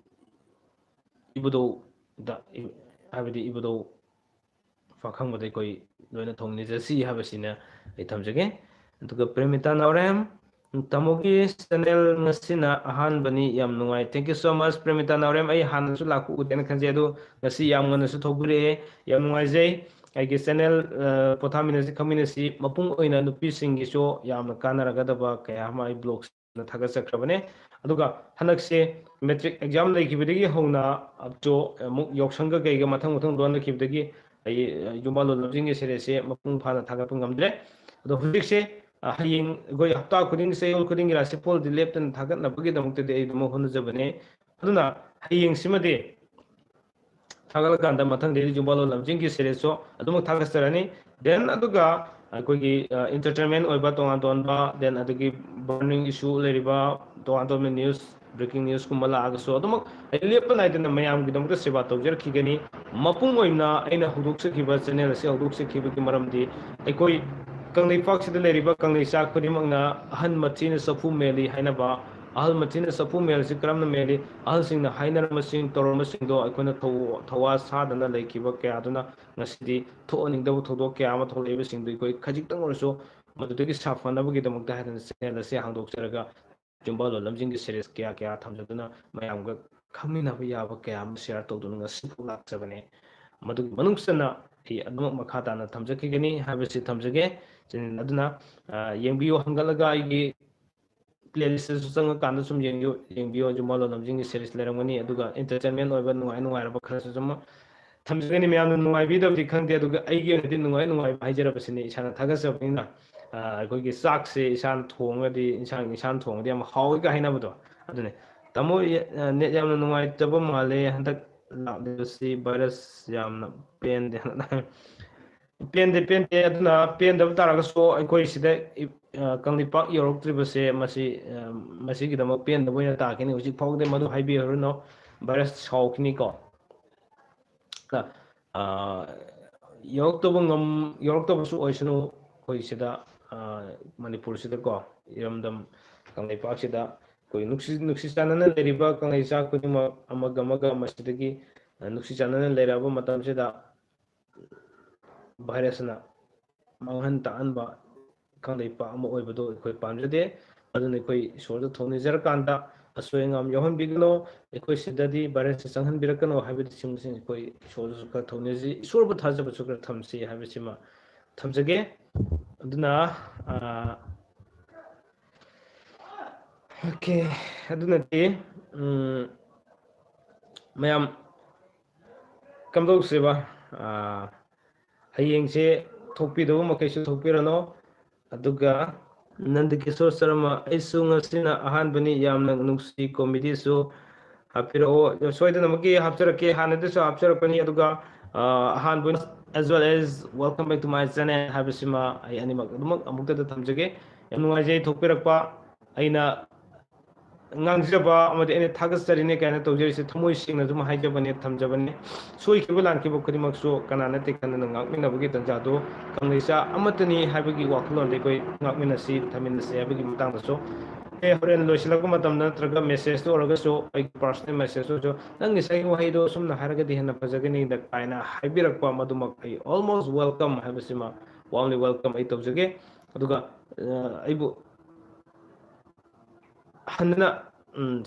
Speaker 1: ꯏꯕꯨꯙꯧꯗ ꯍꯥꯏꯕꯗꯤ ꯏꯕꯨꯙꯧ ꯄꯥꯈꯪꯕꯗ ꯑꯩꯈꯣꯏ ꯂꯣꯏꯅ ꯊꯧꯅꯤꯖꯁꯤ ꯍꯥꯏꯕꯁꯤꯅ ꯑꯩ ꯊꯝꯖꯒꯦ ꯑꯗꯨꯒ ꯄ꯭ꯔꯦꯃꯤꯇꯥ ꯅꯥꯎꯔꯦꯝ ꯇꯥꯃꯣꯒꯤ ꯆꯦꯅꯦꯜ ꯉꯁꯤꯅ ꯑꯍꯥꯟꯕꯅꯤ ꯌꯥꯝ ꯅꯨꯡꯉꯥꯏ ꯊꯦꯡꯛ ꯌꯨ ꯁꯣ ꯃꯆ ꯄ꯭ꯔꯦꯃꯤꯇꯥ ꯅꯥꯎꯔꯦꯝ ꯑꯩ ꯍꯥꯟꯅꯁꯨ ꯂꯥꯛꯄ ꯎꯗꯦꯅ ꯈꯟꯖꯩ ꯑꯗꯣ ꯉꯁꯤ ꯌꯥꯝ ꯉꯟꯅꯁꯨ ꯊꯧꯕꯤꯔꯛꯑꯦ ꯌꯥꯝ ꯅꯨꯡꯉꯥꯏꯖꯩ ꯑꯩꯒꯤ ꯆꯦꯅꯦꯜ ꯄꯣꯊꯥꯃꯤꯟꯅꯁꯤ ꯈꯪꯃꯤꯟꯅꯁꯤ ꯃꯄꯨꯡ ꯑꯣꯏꯅ ꯅꯨꯄꯤꯁꯤꯡꯒꯤꯁꯨ ꯌꯥꯝꯅ ꯀꯥꯟꯅꯔꯒꯗꯕ ꯀꯌꯥ ꯑꯃ ꯑꯩ ꯕ꯭ꯂꯣꯛꯁꯤꯡꯗ ꯊꯥꯒꯠꯆꯈ꯭ꯔꯕꯅꯦ ꯑꯗꯨꯒ ꯍꯟꯗꯛꯁꯦ ꯃꯦꯇ꯭ꯔꯤꯛ ꯑꯦꯛꯖꯥꯝ ꯂꯩꯈꯤꯕꯗꯒꯤ ꯍꯧꯅ ꯑꯃꯨꯛ ꯌꯥꯎꯁꯪꯒ ꯀꯩꯒ ꯃꯊꯪ ꯂꯣꯟꯅꯈꯤꯕꯗꯒꯤ ꯌꯨꯝꯕꯥꯜ ꯂꯣꯟꯂꯝꯁꯤꯡꯒꯤ ꯁꯦꯔꯤꯁꯁꯦ ꯃꯄꯨꯡ ꯐꯥꯅ ꯊꯥꯒꯠꯄ ꯉꯝꯗ꯭ꯔꯦ ꯑꯗꯣ ꯍꯧꯖꯤꯛꯁꯦ ꯍꯌꯦꯡ ꯑꯩꯈꯣꯏ ꯍꯞꯇꯥ ꯈꯨꯗꯤꯡꯒꯤ ꯆꯌꯣꯜ ꯈꯨꯗꯤꯡꯒꯤ ꯔꯥꯁꯤꯐꯣꯜꯗꯤ ꯂꯦꯞꯇꯅ ꯊꯥꯒꯠꯅꯕꯒꯤꯗꯃꯛꯇꯗꯤ ꯑꯩ ꯑꯗꯨꯝ ꯍꯣꯠꯅꯖꯕꯅꯦ ꯑꯗꯨꯅ ꯍꯌꯦꯡꯁꯤꯃꯗꯤ ꯊꯥꯒꯠꯂꯀꯥꯟꯗ ꯃꯊꯪꯗꯩꯗꯤ ꯌꯨꯝꯕꯥꯜ ꯂꯣꯟꯂꯝꯁꯤꯡꯒꯤ ꯁꯦꯔꯤꯁꯁꯨ ꯑꯗꯨꯃꯛ ꯊꯥꯒꯠꯆꯔꯅꯤ ꯗꯦꯟ ꯑꯗꯨꯒ ꯑꯩꯈꯣꯏꯒꯤ ꯏꯟꯇꯔꯇꯦꯟꯃꯦꯟ ꯑꯣꯏꯕ ꯇꯣꯉꯥꯟ ꯇꯣꯉꯥꯟꯕ ꯗꯦꯟ ꯑꯗꯒꯤ ꯕꯔꯅꯤꯡ ꯏꯁꯨ ꯂꯩꯔꯤꯕ ꯇꯣꯉꯥꯟ ꯇꯣꯉꯥꯟꯕ ꯅ꯭ꯌꯨꯁ ꯕ꯭ꯔꯦꯀꯤꯡ ꯅ꯭ꯌꯨꯁꯀꯨꯝꯕ ꯂꯥꯛꯑꯒꯁꯨ ꯑꯗꯨꯃꯛ ꯑꯩ ꯂꯦꯞꯄ ꯅꯥꯏꯗꯅ ꯃꯌꯥꯝꯒꯤꯗꯃꯛꯇ ꯁꯦꯕꯥ ꯇꯧꯖꯔꯛꯈꯤꯒꯅꯤ ꯃꯄꯨꯡ ꯑꯣꯏꯅ ꯑꯩꯅ ꯍꯧꯗꯣꯛꯆꯈꯤꯕ ꯆꯦꯅꯦꯜ ꯑꯁꯤ ꯍꯧꯗꯣꯛꯆꯈꯤꯕꯒꯤ ꯃꯔꯝꯗꯤ ꯑꯩꯈꯣꯏ ꯀꯪꯂꯩꯄꯥꯛꯁꯤꯗ ꯂꯩꯔꯤꯕ ꯀꯪꯂꯩꯆꯥ ꯈꯨꯗꯤꯡꯃꯛꯅ ꯑꯍꯟ ꯃꯊꯤꯅ ꯆꯐꯨ ꯃꯦꯜꯂꯤ ꯍꯥꯏꯅꯕ ꯑꯍꯜ ꯃꯊꯤꯅ ꯆꯐꯨ ꯃꯦꯜꯂꯤꯁꯤ ꯀꯔꯝꯅ ꯃꯦꯜꯂꯤ ꯑꯍꯜꯁꯤꯡꯅ ꯍꯥꯏꯅꯔꯝꯕꯁꯤꯡ ꯇꯧꯔꯝꯕꯁꯤꯡꯗꯣ ꯑꯩꯈꯣꯏꯅ ꯊꯧꯋꯥ ꯁꯥꯗꯅ ꯂꯩꯈꯤꯕ ꯀꯌꯥꯗꯨꯅ ꯉꯁꯤꯗꯤ ꯊꯣꯛꯍꯟꯅꯤꯡꯗꯕ ꯊꯧꯗꯣꯛ ꯀꯌా ꯑꯃ ꯊꯣꯛꯂꯛꯏꯕꯁꯤꯡꯗꯨ ꯑꯩꯈꯣꯏ ꯈꯖꯤꯛꯇꯪ ꯑꯣꯏꯔꯁꯨ ꯃꯗꯨꯗꯒꯤ ꯁꯥꯐꯅꯕꯒꯤꯗꯃꯛꯇ ꯍꯥꯏꯗꯅ ꯆꯦꯅꯦꯜ ꯑꯁꯤ ꯍꯥꯡꯗꯣꯛꯆꯔꯒ ꯌꯨꯝꯕꯥꯜ ꯂꯣꯟꯂꯝꯁꯤꯡꯒꯤ ꯁꯦꯔꯤꯁ ꯀꯌꯥ ꯀꯌꯥ ꯊꯝꯖꯗꯨꯅ ꯃꯌꯥꯝꯒ ꯈꯪꯃꯤꯟꯅꯕ ꯌꯥꯕ ꯀꯌꯥ ꯑꯃ ꯁꯤꯌꯥꯔ ꯇꯧꯗꯨꯅ ꯉꯁꯤꯐꯥꯎ ꯂꯥꯛꯆꯕꯅꯦ ꯃꯗꯨꯒꯤ ꯃꯅꯨꯡꯁꯤꯗꯅ ꯑꯩ ꯑꯗꯨꯃꯛ ꯃꯈꯥ ꯇꯥꯅ ꯊꯝꯖꯈꯤꯒꯅꯤ ꯍꯥꯏꯕꯁꯤ ꯊꯝꯖꯒꯦ ꯑꯗꯨꯅ ꯌꯦꯡꯕꯤꯌꯨ ꯍꯪꯒꯠꯂꯒ ꯑꯩꯒꯤ ꯄ꯭ꯂꯦꯂꯤꯁꯇꯁꯨ ꯆꯪꯉꯀꯥꯟꯗ ꯁꯨꯝ ꯌꯦꯡꯕꯤꯌꯨ ꯌꯨꯝꯕꯥꯜ ꯂꯣꯟꯂꯝꯁꯤꯡꯒꯤ ꯁꯦꯔꯤꯁ ꯂꯩꯔꯝꯒꯅꯤ ꯑꯗꯨꯒ ꯏꯟꯇꯔꯇꯦꯟꯃꯦꯟ ꯑꯣꯏꯕ ꯅꯨꯡꯉꯥꯏ ꯅꯨꯡꯉꯥꯏꯔꯕ ꯈꯔꯁꯨ ꯁꯨꯝ ꯊꯝꯖꯒꯅꯤ ꯃꯌꯥꯝꯅ ꯅꯨꯡꯉꯥꯏꯕꯤꯗꯕꯗꯤ ꯈꯪꯗꯦ ꯑꯗꯨꯒ ꯑꯩꯒꯤ ꯑꯣꯏꯅꯗꯤ ꯅꯨꯡꯉꯥꯏ ꯅꯨꯡꯉꯥꯏꯕ ꯍꯥꯏꯖꯔꯕꯁꯤꯅꯤ ꯏꯁꯥꯅ ꯊꯥꯒꯠꯆꯕꯅꯤꯅ ꯑꯩꯈꯣꯏꯒꯤ ꯆꯥꯛꯁꯦ ꯏꯁꯥꯅ ꯊꯣꯡꯉꯗꯤ ꯏꯁꯥꯅ ꯊꯣꯡꯉꯗꯤ ꯌꯥꯝ ꯍꯥꯎꯋꯤꯒ ꯍꯥꯏꯅꯕꯗꯣ ꯑꯗꯨꯅꯦ ꯇꯥꯃꯣ ꯅꯦꯠ ꯌꯥꯝꯅ ꯅꯨꯡꯉꯥꯏꯇꯕ ꯃꯥꯜꯂꯦ ꯍꯟꯗꯛ ꯂꯥꯛꯂꯤꯕꯁꯤ ꯚꯥꯏꯔꯁ ꯌꯥꯝꯅ ꯄꯦꯟꯗꯦ ꯄꯦꯟꯗꯦ ꯑꯗꯨꯅ ꯄꯦꯟꯗꯕ ꯇꯥꯔꯒꯁꯨ ꯑꯩꯈꯣꯏ ꯁꯤꯗ ꯀꯪꯂꯩꯄꯥꯛ ꯌꯧꯔꯛꯇ꯭ꯔꯤꯕꯁꯦ ꯃꯁꯤꯒꯤꯗꯃꯛ ꯄꯦꯟꯗꯕ ꯑꯣꯏꯅ ꯇꯥꯈꯤꯅꯤ ꯍꯧꯖꯤꯛ ꯐꯥꯎꯕꯗꯤ ꯃꯗꯨ ꯍꯥꯏꯕꯤꯔꯨꯔꯅꯨ ꯚꯥꯏꯔꯁ ꯁꯥꯎꯈꯤꯅꯤꯀꯣ ꯌꯧꯔꯛꯇꯕꯁꯨ ꯑꯣꯏꯁꯅꯨ ꯑꯩꯈꯣꯏ ꯁꯤꯗ ꯃꯅꯤꯄꯨꯔꯁꯤꯗꯀꯣ ꯏꯔꯝꯗꯝ ꯀꯪꯂꯩꯄꯥꯛꯁꯤꯗ ꯑꯩꯈꯣꯏ ꯅꯨꯡꯁꯤ ꯆꯥꯟꯅꯅ ꯂꯩꯔꯤꯕ ꯀꯪꯂꯩꯆꯥ ꯈꯨꯗꯤꯡꯃꯛ ꯑꯃꯒ ꯑꯃꯒ ꯃꯁꯤꯗꯒꯤ ꯅꯨꯡꯁꯤ ꯆꯥꯟꯅꯅ ꯂꯩꯔꯛꯑꯕ ꯃꯇꯝꯁꯤꯗ ꯚꯥꯏꯔꯁꯅ ꯃꯥꯡꯍꯟ ꯇꯥꯛꯍꯟꯕ ꯀꯪꯂꯩꯄꯥꯛ ꯑꯃ ꯑꯣꯏꯕꯗꯣ ꯑꯩꯈꯣꯏ ꯄꯥꯝꯖꯗꯦ ꯑꯗꯨꯅ ꯑꯩꯈꯣꯏ ꯏꯁꯣꯔꯗ ꯊꯧꯅꯤꯖꯔꯀꯥꯟꯗ ꯑꯁꯣꯏ ꯑꯉꯥꯝ ꯌꯥꯎꯍꯟꯕꯤꯒꯅꯨ ꯑꯩꯈꯣꯏ ꯁꯤꯗꯗꯤ ꯚꯥꯏꯔꯁꯁꯦ ꯆꯪꯍꯟꯕꯤꯔꯛꯀꯅꯨ ꯍꯥꯏꯕꯁꯤꯡꯁꯤꯡ ꯑꯩꯈꯣꯏ ꯏꯁꯣꯔꯗꯁꯨ ꯈꯔ ꯊꯧꯅꯤꯖꯤ ꯏꯁꯣꯔꯕꯨ ꯊꯥꯖꯕꯁꯨ ꯈꯔ ꯊꯝꯁꯤ ꯍꯥꯏꯕꯁꯤꯃ ꯊꯝꯖꯒꯦ ꯑꯗꯨꯅ ꯑꯣꯀꯦ ꯑꯗꯨꯅꯗꯤ ꯃꯌꯥꯝ ꯀꯝꯗꯧꯁꯦꯕ ꯍꯌꯦꯡꯁꯦ ꯊꯣꯛꯄꯤꯗꯕ ꯃꯈꯩꯁꯨ ꯊꯣꯛꯄꯤꯔꯅꯨ ꯑꯗꯨꯒ ꯅꯟꯗꯀꯤꯁꯣꯔ ꯁꯔꯃ ꯑꯩꯁꯨ ꯉꯁꯤꯅ ꯑꯍꯥꯟꯕꯅꯤ ꯌꯥꯝꯅ ꯅꯨꯡꯁꯤ ꯀꯣꯃꯦꯗꯤꯁꯨ ꯍꯥꯞꯄꯤꯔꯛꯑꯣ ꯁꯣꯏꯗꯅꯃꯛꯀꯤ ꯍꯥꯞꯆꯔꯛꯀꯦ ꯍꯥꯟꯅꯗꯁꯨ ꯍꯥꯞꯆꯔꯛꯄꯅꯤ ꯑꯗꯨꯒ ꯑꯍꯥꯟꯕ as well as welcome back to my channel ꯍꯥꯏꯕꯁꯤꯃ ꯑꯩ ꯑꯅꯤꯃꯛ ꯑꯗꯨꯃꯛ ꯑꯃꯨꯛꯇꯗ ꯊꯝꯖꯒꯦ ꯌꯥꯝ ꯅꯨꯡꯉꯥꯏꯖꯩ ꯊꯣꯛꯄꯤꯔꯛꯄ ꯑꯩꯅ ꯉꯥꯡꯖꯕ ꯑꯃꯗꯤ ꯑꯩꯅ ꯊꯥꯒꯠꯆꯔꯤꯅꯦ ꯀꯥꯏꯅ ꯇꯧꯖꯔꯤꯁꯦ ꯊꯃꯣꯏ ꯁꯦꯡꯅ ꯑꯗꯨꯝ ꯍꯥꯏꯖꯕꯅꯦ ꯊꯝꯖꯕꯅꯦ ꯁꯣꯏꯈꯤꯕ ꯂꯥꯟꯈꯤꯕ ꯈꯨꯗꯤꯡꯃꯛꯁꯨ ꯀꯅꯥ ꯅꯠꯇꯦ ꯈꯟꯗꯅ ꯉꯥꯛꯃꯤꯟꯅꯕꯒꯤ ꯇꯥꯟꯖꯥꯗꯨ ꯀꯪꯂꯩꯆꯥ ꯑꯃꯠꯇꯅꯤ ꯍꯥꯏꯕꯒꯤ ꯋꯥꯈꯜꯂꯣꯟꯗ ꯑꯩꯈꯣই ꯉꯥꯛꯃꯤꯟꯅꯁꯤ ꯊꯝꯃꯤꯟꯅꯁꯤ ꯍꯥꯏꯕꯒꯤ ꯃꯇꯥꯡꯗꯁꯨ ꯍꯣꯔꯦꯟ ꯂꯣꯏꯁꯤꯜꯂꯛꯄ ꯃꯇꯝꯗ ꯅꯠꯇ꯭ꯔꯒ ꯃꯦꯁꯦꯖꯇ ꯑꯣꯏꯔꯒꯁꯨ ꯑꯩꯒꯤ ꯄꯥꯔꯁꯣꯅꯦꯜ ꯃꯦꯁꯦꯖ ꯑꯣꯏꯔꯁꯨ ꯅꯪꯒꯤ ꯉꯁꯥꯏꯒꯤ ꯋꯥꯍꯩꯗꯣ ꯁꯨꯝꯅ ꯍꯥꯏꯔꯒꯗꯤ ꯍꯦꯟꯅ ꯐꯖꯒꯅꯤꯗ ꯀꯥꯏꯅ ꯍꯥꯏꯕꯤꯔꯛꯄ ꯃꯗꯨꯃꯛ ꯑꯩ ꯑꯣꯜꯃꯣꯁ ꯋꯦꯜꯀꯝ ꯍꯥꯏꯕꯁꯤꯃ ꯋꯥꯔꯝꯂꯤ ꯋꯦꯜꯀꯝ ꯑꯩ ꯇꯧꯖꯒꯦ ꯑꯗꯨꯒ ꯑꯩꯕꯨ ꯍꯟꯗꯅ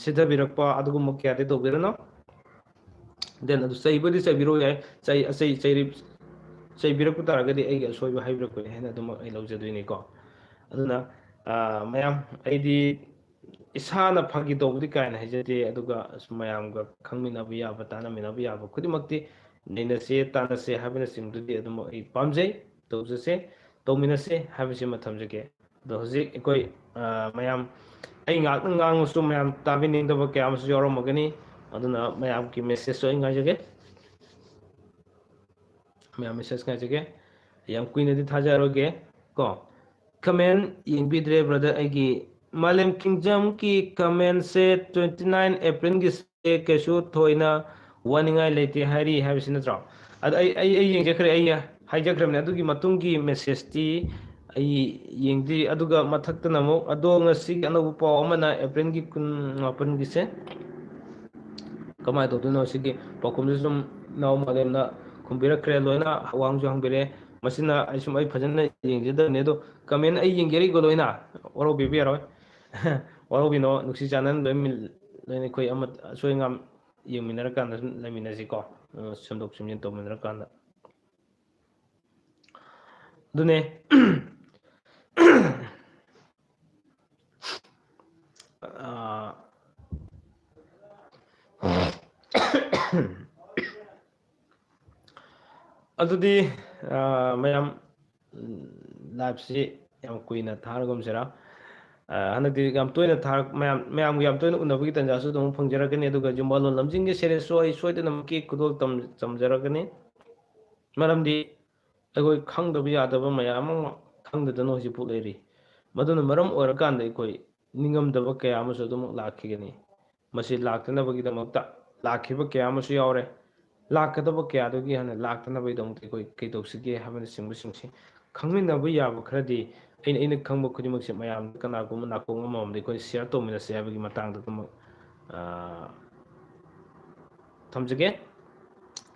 Speaker 1: ꯁꯤꯊꯕꯤꯔꯛꯄ ꯑꯗꯨꯒꯨꯝꯕ ꯀꯌꯥꯗꯤ ꯇꯧꯕꯤꯔꯅꯨ ꯗꯦꯟ ꯑꯗꯨ ꯆꯩꯕꯨꯗꯤ ꯆꯩꯕꯤꯔꯛꯎ ꯌꯥꯏ ꯆꯩꯕꯤꯔꯛꯄ ꯇꯥꯔꯒꯗꯤ ꯑꯩꯒꯤ ꯑꯁꯣꯏꯕ ꯍꯥꯏꯕꯤꯔꯛꯄꯅꯤ ꯍꯥꯏꯅ ꯑꯗꯨꯃꯛ ꯑꯩ ꯂꯧꯖꯗꯣꯏꯅꯤꯀꯣ ꯑꯗꯨꯅ ꯃꯌꯥꯝ ꯑꯩꯗꯤ ꯏꯁꯥꯅ ꯐꯥꯒꯤ ꯇꯧꯕꯗꯤ ꯀꯥꯏꯅ ꯍꯥꯏꯖꯗꯦ ꯑꯗꯨꯒ ꯃꯌꯥꯝꯒ ꯈꯪꯃꯤꯟꯅꯕ ꯌꯥꯕ ꯇꯥꯟꯅꯃꯤꯟꯅꯕ ꯌꯥꯕ ꯈꯨꯗꯤꯡꯃꯛꯇꯤ ꯅꯩꯅꯁꯦ ꯇꯥꯟꯅꯁꯦ ꯍꯥꯏꯕꯅꯆꯤꯡꯕꯗꯨꯗꯤ ꯑꯗꯨꯃꯛ ꯑꯩ ꯄꯥꯝꯖꯩ ꯇꯧꯖꯁꯦ ꯇꯧꯃꯤꯟꯅꯁꯦ ꯍꯥꯏꯕꯁꯤꯃ ꯊꯝꯖꯒꯦ ꯑꯗꯣ ꯍꯧꯖꯤꯛ ꯑꯩꯈꯣꯏ ꯃꯌꯥꯝ ꯑꯩ ꯉꯥꯛꯇꯪ ꯉꯥꯡꯉꯁꯨ ꯃꯌꯥꯝ ꯇꯥꯕꯤꯅꯤꯡꯗꯕ ꯀꯌꯥ ꯑꯃꯁꯨ ꯌꯥꯎꯔꯝꯃꯒꯅꯤ ꯑꯗꯨꯅ ꯃꯌꯥꯝꯒꯤ ꯃꯦꯁꯦꯖꯁꯨ ꯑꯩ ꯉꯥꯏꯖꯒꯦ ꯃꯌꯥꯝ ꯃꯦꯁꯦꯖ ꯉꯥꯏꯖꯒꯦ ꯌꯥꯝ ꯀꯨꯏꯅꯗꯤ ꯊꯥꯖꯔꯣꯏꯒꯦ ꯀꯣ ꯀꯃꯦꯟ ꯌꯦꯡꯕꯤꯗ꯭ꯔꯦ ꯕ꯭ꯔꯗꯔ ꯑꯩꯒꯤ ꯃꯥꯂꯦꯝ ꯀꯤꯡꯖꯝꯒꯤ ꯀꯃꯦꯟꯁꯦ 29 ꯑꯦꯄ꯭ꯔꯤꯜꯒꯤꯁꯦ ꯀꯩꯁꯨ ꯊꯣꯏꯅ ꯋꯥꯅꯤꯡꯉꯥꯏ ꯂꯩꯇꯦ ꯍꯥꯏꯔꯤ ꯍꯥꯏꯕꯁꯤ ꯅꯠꯇ꯭ꯔꯣ ꯑꯗꯣ ꯑꯩ ꯌꯦꯡꯖꯈ꯭ꯔꯦ ꯑꯩ ꯍꯥꯏꯖꯈ꯭ꯔꯕꯅꯤ ꯑꯗꯨꯒꯤ ꯃꯇꯨꯡꯒꯤ ꯃꯦꯁꯦꯖꯇꯤ ꯑꯩ ꯌꯦꯡꯗ꯭ꯔꯤ ꯑꯗꯨꯒ ꯃꯊꯛꯇꯅ ꯑꯃꯨꯛ ꯑꯗꯣ ꯉꯁꯤꯒꯤ ꯑꯅꯧꯕ ꯄꯥꯎ ꯑꯃꯅ ꯑꯦꯄ꯭ꯔꯤꯜꯒꯤ 28ꯒꯤꯁꯦ ꯀꯃꯥꯏꯅ ꯇꯧꯗꯣꯏꯅꯣ ꯁꯤꯒꯤ ꯄꯥꯎꯈꯨꯝꯁꯤ ꯁꯨꯝ ꯏꯅꯥꯎ ꯃꯥꯂꯦꯝꯅ ꯈꯨꯝꯕꯤꯔꯛꯈ꯭ꯔꯦ ꯂꯣꯏꯅ ꯋꯥꯍꯪꯁꯨ ꯍꯪꯕꯤꯔꯛꯑꯦ ꯃꯁꯤꯅ ꯑꯩ ꯐꯖꯅ ꯌꯦꯡꯖꯗꯕꯅꯤ ꯑꯗꯣ ꯀꯃꯦꯟ ꯑꯩ ꯌꯦꯡꯖꯔꯤꯀꯣ ꯂꯣꯏꯅ ꯋꯥꯔꯧꯕꯤꯕ ꯌꯥꯔꯣꯏ ꯋꯥꯔꯧꯕꯤꯅꯣ ꯅꯨꯡꯁꯤ ꯆꯥꯟꯅꯅ ꯂꯣꯏꯅ ꯑꯩꯈꯣꯏ ꯑꯁꯣꯏ ꯑꯉꯥꯝ ꯌꯦꯡꯃꯤꯟꯅꯔꯀꯥꯟꯗ ꯁꯨꯝ ꯂꯩꯃꯤꯟꯅꯁꯤꯀꯣ ꯁꯦꯝꯗꯣꯛ ꯁꯦꯝꯖꯤꯟ ꯇꯧꯃꯤꯟꯅꯔꯀꯥꯟꯗ ꯑꯗꯨꯅꯦ ꯑꯗꯨꯗꯤ ꯃꯌꯥꯝ ꯂꯥꯏꯚꯁꯤ ꯌꯥꯝ ꯀꯨꯏꯅ ꯊꯥꯔꯒꯨꯝꯁꯤꯔꯥ ꯍꯟꯗꯛꯇꯤ ꯌꯥꯝ ꯇꯣꯏꯅ ꯊꯥꯔꯛ ꯃꯌꯥꯝꯒ ꯌꯥꯝ ꯇꯣꯏꯅ ꯎꯅꯕꯒꯤ ꯇꯥꯟꯖꯥꯁꯨ ꯑꯗꯨꯝ ꯐꯪꯖꯔꯛꯀꯅꯤ ꯑꯗꯨꯒ ꯖꯨꯝꯕꯥ ꯂꯣꯟ ꯂꯝꯖꯤꯡꯒꯤ ꯁꯦꯔꯤꯁꯁꯨ ꯑꯩ ꯁꯣꯏꯗꯅꯃꯛꯀꯤ ꯈꯨꯗꯣꯜ ꯇꯝꯖꯔꯛꯀꯅꯤ ꯃꯔꯝꯗꯤ ꯑꯩꯈꯣꯏ ꯈꯪꯗꯕ ꯌꯥꯗꯕ ꯃꯌꯥꯝ ꯑꯃ ꯈꯪꯗꯗꯅ ꯍꯧꯖꯤꯛꯐꯥꯎ ꯂꯩꯔꯤ ꯃꯗꯨꯅ ꯃꯔꯝ ꯑꯣꯏꯔꯀꯥꯟꯗ ꯑꯩꯈꯣꯏ ꯅꯤꯡꯉꯝꯗꯕ ꯀꯌꯥ ꯑꯃꯁꯨ ꯑꯗꯨꯃꯛ ꯂꯥꯛꯈꯤꯒꯅꯤ ꯃꯁꯤ ꯂꯥꯛꯇꯅꯕꯒꯤꯗꯃꯛꯇ ꯂꯥꯛꯈꯤꯕ ꯀꯌా ꯑꯃꯁꯨ ꯌꯥꯎꯔꯦ ꯂꯥꯛꯀꯗꯕ ꯀꯌꯥꯗꯨꯒꯤ ꯍꯥꯟꯅ ꯂꯥꯛꯇꯅꯕꯒꯤꯗꯃꯛꯇ ꯑꯩꯈꯣꯏ ꯀꯩꯗꯧꯁꯤꯒꯦ ꯍꯥꯏꯕꯅꯆꯤꯡꯕꯁꯤꯡꯁꯤ ꯈꯪꯃꯤꯟꯅꯕ ꯌꯥꯕ ꯈꯔꯗꯤ ꯑꯩꯅ ꯈꯪꯕ ꯈꯨꯗꯤꯡꯃꯛꯁꯦ ꯃꯌꯥꯝꯗ ꯀꯅꯥꯒꯨꯝꯕ ꯅꯥꯀꯣꯡ ꯑꯃꯃꯝꯗ ꯑꯩꯈꯣꯏ ꯁꯤꯌꯔ ꯇꯧꯃꯤꯟꯅꯁꯤ ꯍꯥꯏꯕꯒꯤ ꯃꯇꯥꯡꯗ ꯑꯗꯨꯃꯛ ꯊꯝꯖꯒꯦ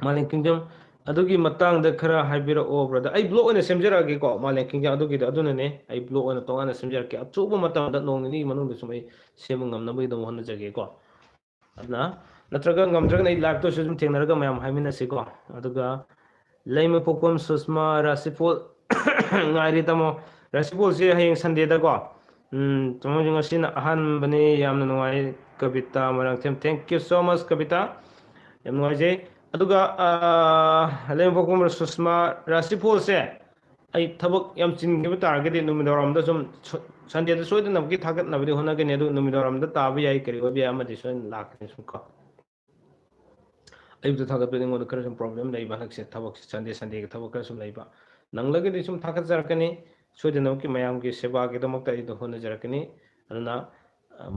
Speaker 1: ꯃꯥꯂꯦꯝ ꯀꯤꯡꯗꯝ ꯑꯗꯨꯒꯤ ꯃꯇꯥꯡꯗ ꯈꯔ ꯍꯥꯏꯕꯤꯔꯛꯑꯣ ꯕ꯭ꯔꯗꯔ ꯑꯩ ꯕ꯭ꯂꯣꯛ ꯑꯣꯏꯅ ꯁꯦꯝꯖꯔꯛꯑꯒꯦꯀꯣ ꯃꯥꯂꯦꯝ ꯀꯤꯡꯗꯝ ꯑꯗꯨꯒꯤꯗꯣ ꯑꯗꯨꯅꯅꯦ ꯑꯩ ꯕ꯭ꯂꯣꯛ ꯑꯣꯏꯅ ꯇꯣꯉꯥꯟꯅ ꯁꯦꯝꯖꯔꯛꯀꯦ ꯑꯊꯨꯕ ꯃꯇꯝꯗ ꯅꯣꯡ ꯅꯤꯅꯤꯒꯤ ꯃꯅꯨꯡꯗ ꯁꯨꯝ ꯑꯩ ꯁꯦꯝꯕ ꯉꯝꯅꯕꯒꯤꯗꯃꯛ ꯍꯣꯠꯅꯖꯒꯦꯀꯣ ꯑꯗꯨꯅ ꯅꯠꯇ꯭ꯔꯒ ꯉꯝꯗ꯭ꯔꯒꯅ ꯑꯩ ꯂꯥꯏꯚꯇꯁꯨ ꯑꯗꯨꯝ ꯊꯦꯡꯅꯔꯒ ꯃꯌꯥꯝ ꯍꯥꯏꯃꯤꯟꯅꯁꯤꯀꯣ ꯑꯗꯨꯒ ꯂꯩꯃ ꯄꯣꯛꯐꯝ ꯁꯨꯁꯃꯥ ꯔꯥꯁꯤꯐꯣꯜ ꯉꯥꯏꯔꯤ ꯇꯥꯃꯣ ꯔꯥꯁꯤꯐꯣꯜꯁꯦ ꯍꯌꯦꯡ ꯁꯟꯗꯦꯗꯀꯣ ꯇꯥꯃꯣꯁꯤ ꯉꯁꯤꯅ ꯑꯍꯥꯟꯕꯅꯤ ꯌꯥꯝꯅ ꯅꯨꯡꯉꯥꯏ ꯀꯕꯤꯇꯥ ꯃꯔꯥꯡꯊꯦꯝ ꯊꯦꯡꯛ ꯌꯨ ꯁꯣ ꯃꯆ ꯀꯕꯤꯇꯥ ꯌꯥꯝ ꯅꯨꯡꯉꯥꯏꯖꯩ ꯑꯗꯨꯒ ꯂꯩꯃ ꯄꯣꯛꯐꯝ ꯁꯨꯁꯃꯥ ꯔꯥꯁꯤꯐꯣꯜꯁꯦ ꯑꯩ ꯊꯕꯛ ꯌꯥꯝ ꯆꯤꯟꯈꯤꯕ ꯇꯥꯔꯒꯗꯤ ꯅꯨꯃꯤꯗꯥꯡꯋꯥꯏꯔꯝꯗ ꯁꯨꯝ ꯁꯟꯗꯦꯗ ꯁꯣꯏꯗꯅꯃꯛꯀꯤ ꯊꯥꯒꯠꯅꯕꯗꯤ ꯍꯣꯠꯅꯒꯅꯤ ꯑꯗꯨ ꯅꯨꯃꯤꯗꯥꯡꯋꯥꯏꯔꯝꯗ ꯇꯥꯕ ꯌꯥꯏ ꯀꯔꯤ ꯑꯣꯏꯕ ꯌꯥꯏ ꯑꯃꯗꯤ ꯁꯣꯏꯅ ꯂꯥꯛꯀꯅꯤ ꯁꯨꯝ ꯀꯣ ꯑꯌꯨꯛꯇ ꯊꯥꯒꯠꯄꯗ ꯑꯩꯉꯣꯟꯗ ꯈꯔ ꯁꯨꯝ ꯄ꯭ꯔꯣꯕ꯭ꯂꯦꯝ ꯂꯩꯕ ꯍꯟꯗꯛꯁꯦ ꯊꯕꯛꯁꯦ ꯁꯟꯗꯦꯒꯤ ꯊꯕꯛ ꯈꯔ ꯁꯨꯝ ꯂꯩꯕ ꯅꯪꯂꯒꯗꯤ ꯁꯨꯝ ꯊꯥꯒꯠꯆꯔꯛꯀꯅꯤ ꯁꯣꯏꯗꯅꯃꯛꯀꯤ ꯃꯌꯥꯝꯒꯤ ꯁꯦꯕꯥꯒꯤꯗꯃꯛꯇ ꯑꯩꯗꯣ ꯍꯣꯠꯅꯖꯔꯛꯀꯅꯤ ꯑꯗꯨꯅ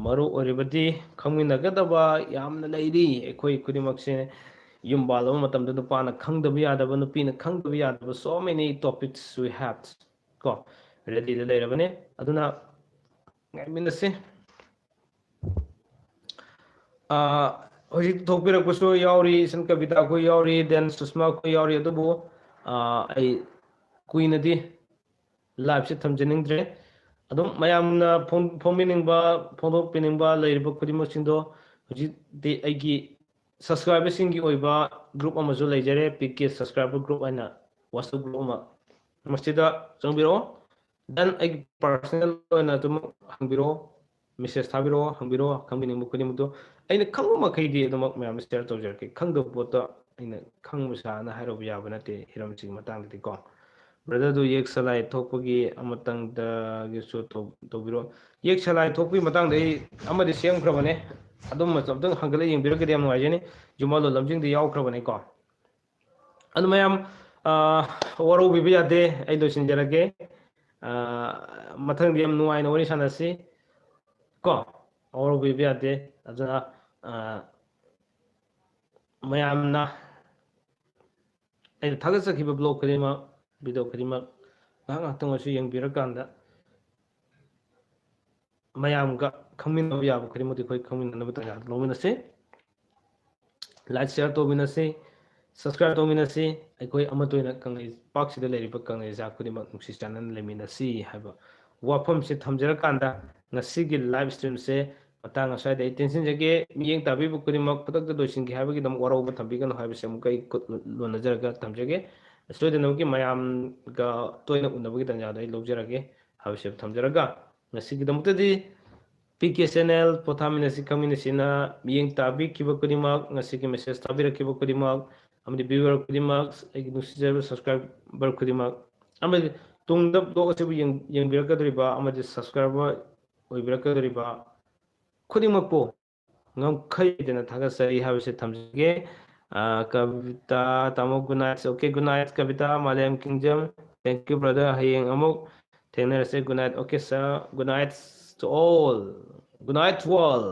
Speaker 1: ꯃꯔꯨ ꯑꯣꯏꯔꯤꯕꯗꯤ ꯈꯪꯃꯤꯟꯅꯒꯗꯕ ꯌꯥꯝꯅ ꯂꯩꯔꯤ ꯑꯩꯈꯣꯏ ꯈꯨꯗꯤꯡꯃꯛꯁꯦ ꯌꯨꯝ ꯄꯥꯜꯂꯕ ꯃꯇꯝꯗ ꯅꯨꯄꯥꯅ ꯈꯪꯗꯕ ꯌꯥꯗꯕ ꯅꯨꯄꯤꯅ ꯈꯪꯗꯕ ꯌꯥꯗꯕ ꯁꯣ ꯃꯦꯅꯤ ꯇꯣꯄꯤꯛꯁ ꯋꯤ ꯍꯦꯞ ꯀꯣ ꯔꯦꯗꯤꯗ ꯂꯩꯔꯕꯅꯦ ꯑꯗꯨꯅ ꯉꯥꯏꯃꯤꯟꯅꯁꯤ ꯍꯧꯖꯤꯛ ꯊꯣꯛꯄꯤꯔꯛꯄꯁꯨ ꯌꯥꯎꯔꯤ ꯏꯆꯟ ꯀꯕꯤꯇꯥ ꯑꯩꯈꯣꯏ ꯌꯥꯎꯔꯤ ꯗꯦꯟ ꯁꯨꯁꯃꯥ ꯑꯩꯈꯣꯏ ꯌꯥꯎꯔꯤ ꯑꯗꯨꯕꯨ ꯑꯩ ꯀꯨꯏꯅꯗꯤ ꯂꯥꯏꯚꯁꯦ ꯊꯝꯖꯅꯤꯡꯗ꯭ꯔꯦ ꯑꯗꯨꯝ ꯃꯌꯥꯝꯅ ꯐꯣꯡꯕꯤꯅꯤꯡꯕ ꯐꯣꯡꯗꯣꯛꯄꯤꯅꯤꯡꯕ ꯂꯩꯔꯤꯕ ꯈꯨꯗꯤꯡꯃꯛꯁꯤꯡꯗꯣ ꯍꯧꯖꯤꯛꯇꯤ ꯑꯩꯒꯤ ꯁꯕꯁꯀ꯭ꯔꯥꯏꯕꯔꯁꯤꯡꯒꯤ ꯑꯣꯏꯕ ꯒ꯭ꯔꯨꯞ ꯑꯃꯁꯨ ꯂꯩꯖꯔꯦ ꯄꯤ ꯀꯦ ꯁꯕꯁꯀ꯭ꯔꯥꯏꯕꯔ ꯒ꯭ꯔꯨꯞ ꯍꯥꯏꯅ ꯋꯥꯆꯞ ꯒ꯭ꯔꯨꯞ ꯑꯃ ꯃꯁꯤꯗ ꯆꯪꯕꯤꯔꯛꯑꯣ ꯗꯦꯟ ꯑꯩꯒꯤ ꯄꯥꯔꯁꯣꯅꯦꯜ ꯑꯣꯏꯅ ꯑꯗꯨꯝ ꯍꯪꯕꯤꯔꯛꯑꯣ ꯃꯦꯁꯦꯖ ꯊꯥꯕꯤꯔꯛꯑꯣ ꯍꯪꯕꯤꯔꯛꯑꯣ ꯈꯪꯕꯤꯅꯤꯡꯕ ꯈꯨꯗꯤꯡꯃꯛꯇꯣ ꯑꯩꯅ ꯈꯪꯕ ꯃꯈꯩꯗꯤ ꯑꯗꯨꯃꯛ ꯃꯌꯥꯝꯗ ꯁꯤꯌꯔ ꯇꯧꯖꯔꯛꯀꯦ ꯈꯪꯗꯕ ꯄꯣꯠꯇ ꯑꯩꯅ ꯈꯪꯕ ꯁꯥꯅ ꯍꯥꯏꯔꯨꯕ ꯌꯥꯕ ꯅꯠꯇꯦ ꯍꯤꯔꯝꯁꯤꯒꯤ ꯃꯇꯥꯡꯗꯗꯤ ꯀꯣ ꯕ꯭ꯔꯗꯔꯗꯨ ꯌꯦꯛ ꯁꯂꯥꯏ ꯊꯣꯛꯄꯒꯤ ꯑꯃꯇꯪꯗꯒꯤꯁꯨ ꯇꯧꯕꯤꯔꯛꯑꯣ ꯌꯦꯛ ꯁꯂꯥꯏ ꯊꯣꯛꯄꯒꯤ ꯃꯇꯥꯡꯗ ꯑꯩ ꯑꯃꯗꯤ ꯁꯦꯝꯈ꯭ꯔꯕꯅꯦ ꯑꯗꯨꯝ ꯑꯝꯇꯪ ꯍꯪꯒꯠꯂ ꯌꯦꯡꯕꯤꯔꯒꯗꯤ ꯌꯥꯝ ꯅꯨꯡꯉꯥꯏꯖꯅꯤ ꯖꯨꯃꯥꯂꯣ ꯂꯝꯖꯤꯡꯗ ꯌꯥꯎꯈ꯭ꯔꯕꯅꯤꯀꯣ ꯑꯗꯨ ꯃꯌꯥꯝ ꯋꯥꯔꯧꯕꯤꯕ ꯌꯥꯗꯦ ꯑꯩ ꯂꯣꯏꯁꯤꯟꯖꯔꯒꯦ ꯃꯊꯪꯗꯤ ꯌꯥꯝ ꯅꯨꯡꯉꯥꯏꯅ ꯋꯥꯔꯤ ꯁꯥꯟꯅꯁꯤ ꯀꯣ ꯋꯥꯔꯧꯕꯤꯕ ꯌꯥꯗꯦ ꯑꯗꯨꯅ ꯃꯌꯥꯝꯅ ꯑꯩꯅ ꯊꯥꯒꯠꯆꯈꯤꯕ ꯕ꯭ꯂꯣꯛ ꯈꯨꯗꯤꯡꯃꯛ ꯚꯤꯗꯤꯑꯣ ꯈꯨꯗꯤꯡꯃꯛ ꯉꯥꯏꯍꯥꯛ ꯉꯥꯏꯍꯥꯛꯇꯪ ꯑꯣꯏꯔꯁꯨ ꯌꯦꯡꯕꯤꯔꯀꯥꯟꯗ ꯃꯌꯥꯝꯒ ꯈꯪꯃꯤꯟꯅꯕ ꯌꯥꯕ ꯈꯨꯗꯤꯡꯃꯛꯇꯤ ꯑꯩꯈꯣꯏ ꯈꯪꯃꯤꯟꯅꯅꯕ ꯇꯥꯟꯖꯥ ꯂꯧꯃꯤꯟꯅꯁꯤ ꯂꯥꯏꯛ ꯁꯤꯌꯥꯔ ꯇꯧꯃꯤꯟꯅꯁꯤ ꯁꯕꯁꯀ꯭ꯔꯥꯏꯕ ꯇꯧꯃꯤꯟꯅꯁꯤ ꯑꯩꯈꯣꯏ ꯑꯃꯠꯇ ꯑꯣꯏꯅ ꯀꯪꯂꯩꯄꯥꯛꯁꯤꯗ ꯂꯩꯔꯤꯕ ꯀꯪꯂꯩꯖꯥꯛ ꯈꯨꯗꯤꯡꯃꯛ ꯅꯨꯡꯁꯤ ꯆꯥꯟꯅꯅ ꯂꯩꯃꯤꯟꯅꯁꯤ ꯍꯥꯏꯕ ꯋꯥꯐꯝꯁꯦ ꯊꯝꯖꯔꯀꯥꯟꯗ ꯉꯁꯤꯒꯤ ꯂꯥꯏꯚ ꯏꯁꯇ꯭ꯔꯤꯝꯁꯦ ꯃꯇꯥꯡ ꯑꯁ꯭ꯋꯥꯏꯗ ꯑꯩ ꯇꯦꯟꯁꯤꯟꯖꯒꯦ ꯃꯤꯠꯌꯦꯡ ꯇꯥꯕꯤꯕ ꯈꯨꯗꯤꯡꯃꯛ ꯈꯨꯗꯛꯇ ꯂꯣꯏꯁꯤꯟꯒꯦ ꯍꯥꯏꯕꯒꯤꯗꯃꯛ ꯋꯥꯔꯧꯕ ꯊꯝꯕꯤꯒꯅꯨ ꯍꯥꯏꯕꯁꯦ ꯑꯃꯨꯛꯀ ꯑꯩ ꯂꯣꯟꯅꯖꯔꯒ ꯊꯝꯖꯒꯦ ꯁꯣꯏꯗꯅꯃꯛꯀꯤ ꯃꯌꯥꯝꯒ ꯇꯣꯏꯅ ꯎꯅꯕꯒꯤ ꯇꯥꯟꯖꯥꯗꯣ ꯑꯩ ꯂꯧꯖꯔꯒꯦ ꯍꯥꯏꯕꯁꯦ ꯊꯝꯖꯔꯒ ꯉꯁꯤꯒꯤꯗꯃꯛꯇꯗꯤ ꯄꯤ ꯀꯦ ꯆꯦꯅꯦꯜ ꯄꯣꯊꯥꯃꯤꯟꯅꯁꯤ ꯈꯪꯃꯤꯟꯅꯁꯤꯅ ꯃꯤꯠꯌꯦꯡ ꯇꯥꯕꯤꯈꯤꯕ ꯈꯨꯗꯤꯡꯃꯛ ꯉꯁꯤꯒꯤ ꯃꯦꯁꯦꯖ ꯊꯥꯕꯤꯔꯛꯈꯤꯕ ꯈꯨꯗꯤꯡꯃꯛ ꯑꯃꯗꯤ ꯚꯤꯌꯨꯋꯔ ꯈꯨꯗꯤꯡꯃꯛ ꯑꯩꯒꯤ ꯅꯨꯡꯁꯤꯖꯔꯕ ꯁꯕꯁꯀ꯭ꯔꯥꯏꯕꯔ ꯈꯨꯗꯤꯡꯃꯛ ꯑꯃꯗꯤ ꯇꯨꯡꯗ ꯕ꯭ꯂꯣꯛ ꯑꯁꯤꯕꯨ ꯌꯦꯡꯕꯤꯔꯛꯀꯗꯧꯔꯤꯕ ꯑꯃꯗꯤ ꯁꯕꯁꯀ꯭ꯔꯥꯏꯕꯔ ꯑꯣꯏꯕꯤꯔꯛꯀꯗꯧꯔꯤꯕ ꯈꯨꯗꯤꯡꯃꯛꯄꯨ ꯉꯝꯈꯩꯗꯅ ꯊꯥꯒꯠꯆꯔꯤ ꯍꯥꯏꯕꯁꯤ ꯊꯝꯖꯒꯦ ꯀꯕꯤꯇꯥ ꯇꯥꯃꯣ good night okay good night Kabita ꯃꯥꯂꯦꯝ ꯀꯤꯡꯖꯝ ꯊꯦꯡꯛ ꯌꯨ ꯕ꯭ꯔꯗꯔ ꯍꯌꯦꯡ ꯑꯃꯨꯛ ꯊꯦꯡꯅꯔꯁꯦ good night okay sir good night to all good night to all